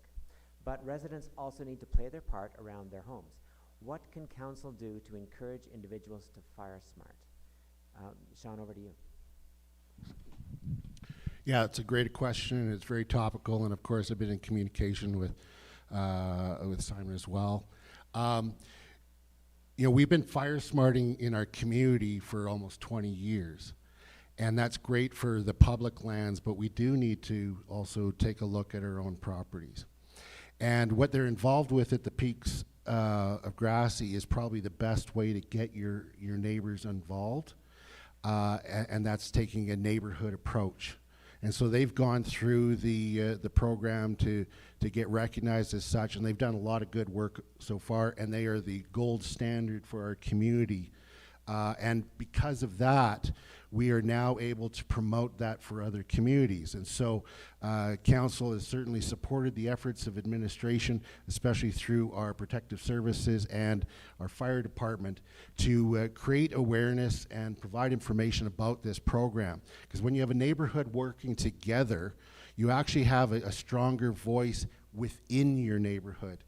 but residents also need to play their part around their homes. What can council do to encourage individuals to fire smart? Sean, over to you. Yeah, it's a great question, and it's very topical, and of course I've been in communication with Simon as well. You know, we've been fire smarting in our community for almost 20 years, and that's great for the public lands, but we do need to also take a look at our own properties. And what they're involved with at the Peaks of Grassy is probably the best way to get your neighbors involved, and that's taking a neighborhood approach. And so they've gone through the program to get recognized as such, and they've done a lot of good work so far, and they are the gold standard for our community. And because of that, we are now able to promote that for other communities. And so council has certainly supported the efforts of administration, especially through our protective services and our fire department, to create awareness and provide information about this program. Because when you have a neighborhood working together, you actually have a stronger voice within your neighborhood.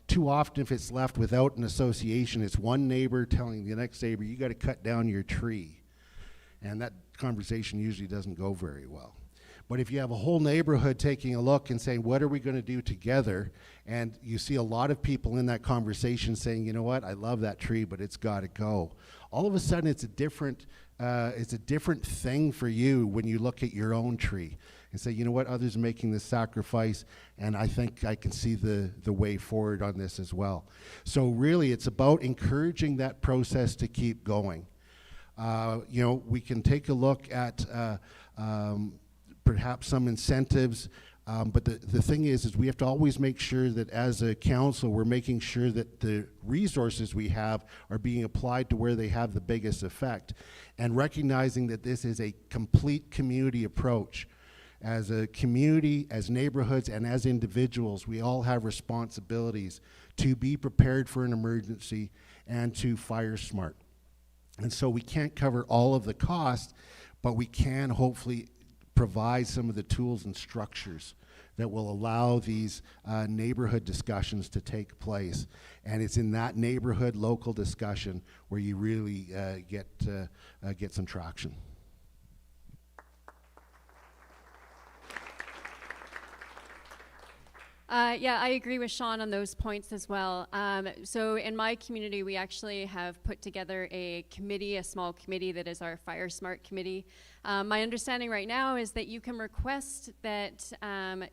Too often, if it's left without an association, it's one neighbor telling the next neighbor, you got to cut down your tree. And that conversation usually doesn't go very well. But if you have a whole neighborhood taking a look and saying, what are we going to do together? And you see a lot of people in that conversation saying, you know what, I love that tree, but it's got to go. All of a sudden, it's a different thing for you when you look at your own tree and say, you know what, others are making this sacrifice, and I think I can see the way forward on this as well. So really, it's about encouraging that process to keep going. You know, we can take a look at perhaps some incentives, but the thing is we have to always make sure that as a council, we're making sure that the resources we have are being applied to where they have the biggest effect, and recognizing that this is a complete community approach. As a community, as neighborhoods, and as individuals, we all have responsibilities to be prepared for an emergency and to fire smart. And so we can't cover all of the costs, but we can hopefully provide some of the tools and structures that will allow these neighborhood discussions to take place. And it's in that neighborhood local discussion where you really get some traction. Yeah, I agree with Sean on those points as well. So in my community, we actually have put together a committee, a small committee that is our Fire Smart Committee. My understanding right now is that you can request that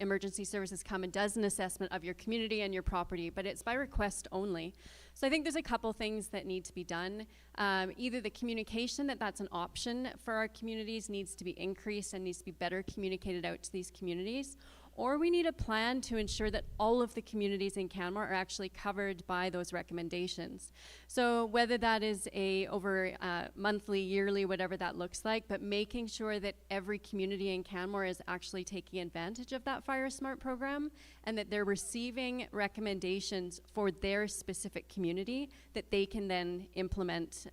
emergency services come and does an assessment of your community and your property, but it's by request only. So I think there's a couple things that need to be done. Either the communication that that's an option for our communities needs to be increased and needs to be better communicated out to these communities, or we need a plan to ensure that all of the communities in Canmore are actually covered by those recommendations. So whether that is over monthly, yearly, whatever that looks like, but making sure that every community in Canmore is actually taking advantage of that Fire Smart program, and that they're receiving recommendations for their specific community that they can then implement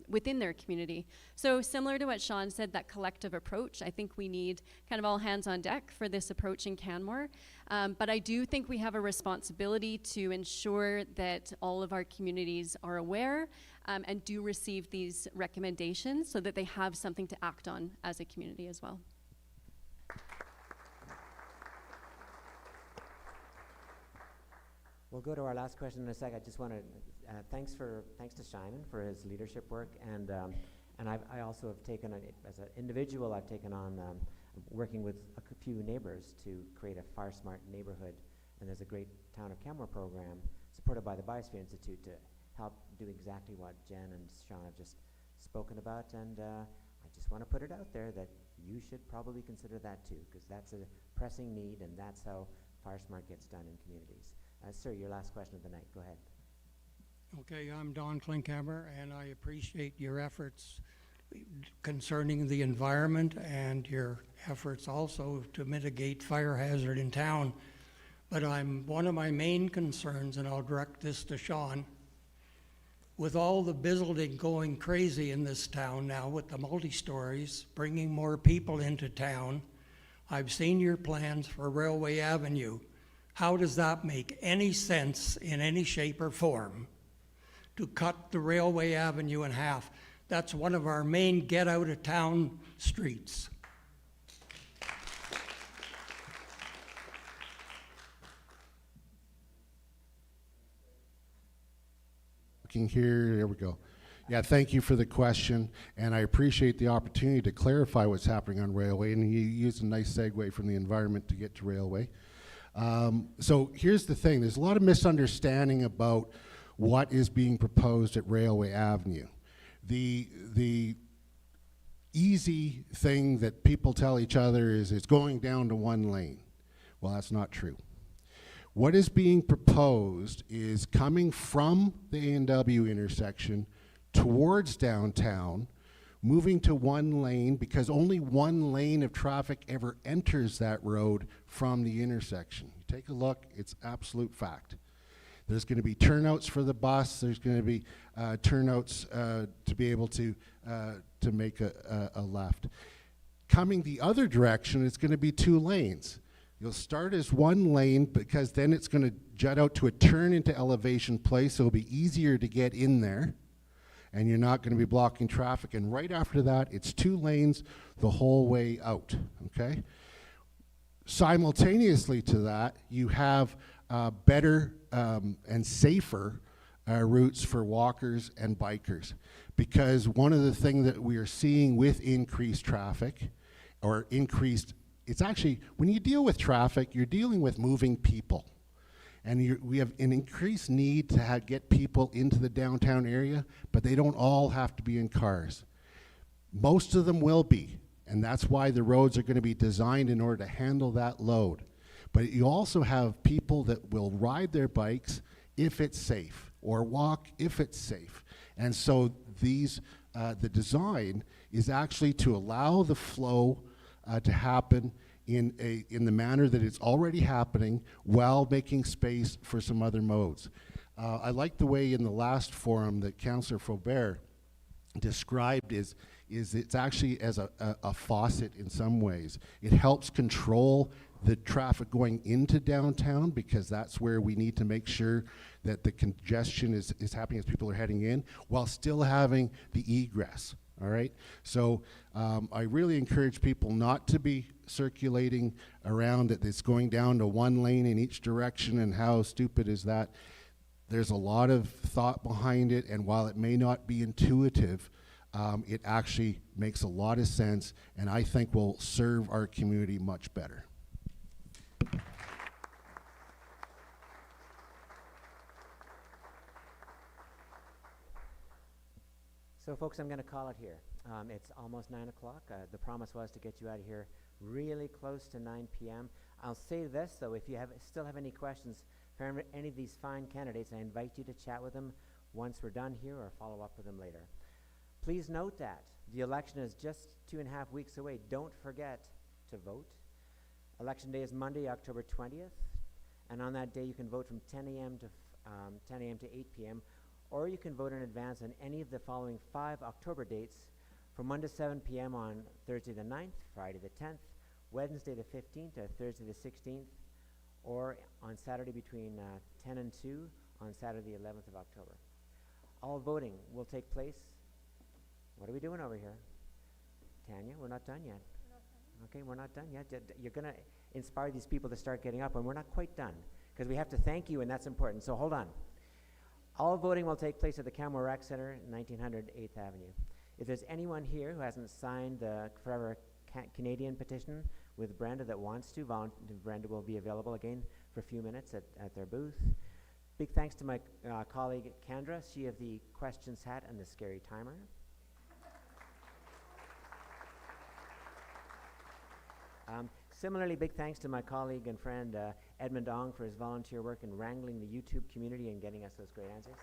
within their community. So similar to what Sean said, that collective approach, I think we need kind of all hands on deck for this approach in Canmore. But I do think we have a responsibility to ensure that all of our communities are aware and do receive these recommendations so that they have something to act on as a community as well. We'll go to our last question in a sec. I just want to thanks to Simon for his leadership work, and I also have taken as an individual, I've taken on working with a few neighbors to create a Fire Smart neighborhood, and there's a great Town of Canmore program supported by the Biosphere Institute to help do exactly what Jen and Sean have just spoken about, and I just want to put it out there that you should probably consider that too, because that's a pressing need, and that's how Fire Smart gets done in communities. Sir, your last question of the night. Go ahead. Okay, I'm Don Klinkhammer, and I appreciate your efforts concerning the environment and your efforts also to mitigate fire hazard in town. But one of my main concerns, and I'll direct this to Sean, with all the building going crazy in this town now with the multi-stories, bringing more people into town, I've seen your plans for Railway Avenue. How does that make any sense in any shape or form to cut the Railway Avenue in half? That's one of our main get-out-of-town streets. Looking here, there we go. Yeah, thank you for the question, and I appreciate the opportunity to clarify what's happening on Railway, and you used a nice segue from the environment to get to Railway. So here's the thing, there's a lot of misunderstanding about what is being proposed at Railway Avenue. The easy thing that people tell each other is it's going down to one lane. Well, that's not true. What is being proposed is coming from the A&W intersection towards downtown, moving to one lane, because only one lane of traffic ever enters that road from the intersection. You take a look, it's absolute fact. There's going to be turnouts for the bus, there's going to be turnouts to be able to make a left. Coming the other direction, it's going to be 2 lanes. You'll start as one lane because then it's going to jut out to a turn into Elevation Place, so it'll be easier to get in there, and you're not going to be blocking traffic. And right after that, it's 2 lanes the whole way out, okay? Simultaneously to that, you have better and safer routes for walkers and bikers, because one of the things that we are seeing with increased traffic, or increased, it's actually, when you deal with traffic, you're dealing with moving people. And we have an increased need to get people into the downtown area, but they don't all have to be in cars. Most of them will be, and that's why the roads are going to be designed in order to handle that load. But you also have people that will ride their bikes if it's safe, or walk if it's safe. And so these, the design is actually to allow the flow to happen in the manner that it's already happening, while making space for some other modes. I like the way in the last forum that Councillor Faubert described is it's actually as a faucet in some ways. It helps control the traffic going into downtown, because that's where we need to make sure that the congestion is happening as people are heading in, while still having the egress. All right, so I really encourage people not to be circulating around it. It's going down to one lane in each direction, and how stupid is that? There's a lot of thought behind it, and while it may not be intuitive, it actually makes a lot of sense, and I think will serve our community much better. So folks, I'm going to call it here. It's almost 9 o'clock. The promise was to get you out of here really close to 9 p.m. I'll say this, though, if you still have any questions for any of these fine candidates, I invite you to chat with them once we're done here, or follow up with them later. Please note that the election is just 2.5 weeks away. Don't forget to vote. Election day is Monday, October 20th, and on that day you can vote from 10 a.m. to 8 p.m., or you can vote in advance on any of the following 5 October dates, from 1 to 7 p.m. on Thursday the 9th, Friday the 10th, Wednesday the 15th, or Thursday the 16th, or on Saturday between 10 and 2 on Saturday the 11th of October. All voting will take place. What are we doing over here? Tanya, we're not done yet. Okay, we're not done yet. You're going to inspire these people to start getting up, and we're not quite done, because we have to thank you, and that's important. So hold on. All voting will take place at the Canmore Rec Center, 1900 8th Avenue. If there's anyone here who hasn't signed the Forever Canadian petition with Brenda that wants to, Brenda will be available again for a few minutes at their booth. Big thanks to my colleague Kendra, she of the questions hat and the scary timer. Similarly, big thanks to my colleague and friend Edmund Ong for his volunteer work in wrangling the YouTube community and getting us those great answers.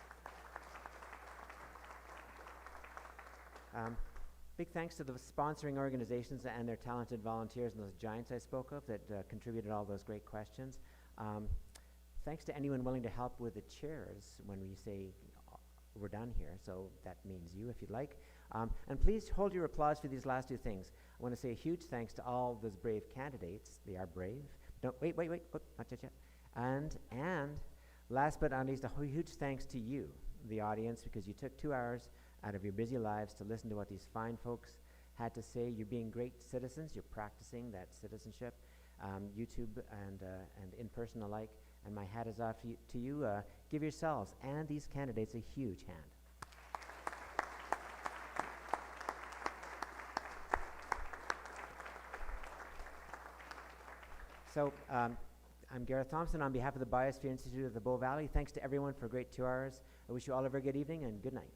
Big thanks to the sponsoring organizations and their talented volunteers and those giants I spoke of that contributed all those great questions. Thanks to anyone willing to help with the chairs when we say we're done here, so that means you if you'd like. And please hold your applause for these last 2 things. I want to say a huge thanks to all those brave candidates. They are brave. Don't wait, not just yet. And last but not least, a huge thanks to you, the audience, because you took 2 hours out of your busy lives to listen to what these fine folks had to say. You're being great citizens. You're practicing that citizenship, YouTube and in person alike. And my hat is off to you. Give yourselves and these candidates a huge hand. So I'm Gareth Thompson on behalf of the Biosphere Institute of the Bow Valley. Thanks to everyone for a great 2 hours. I wish you all a very good evening and good night.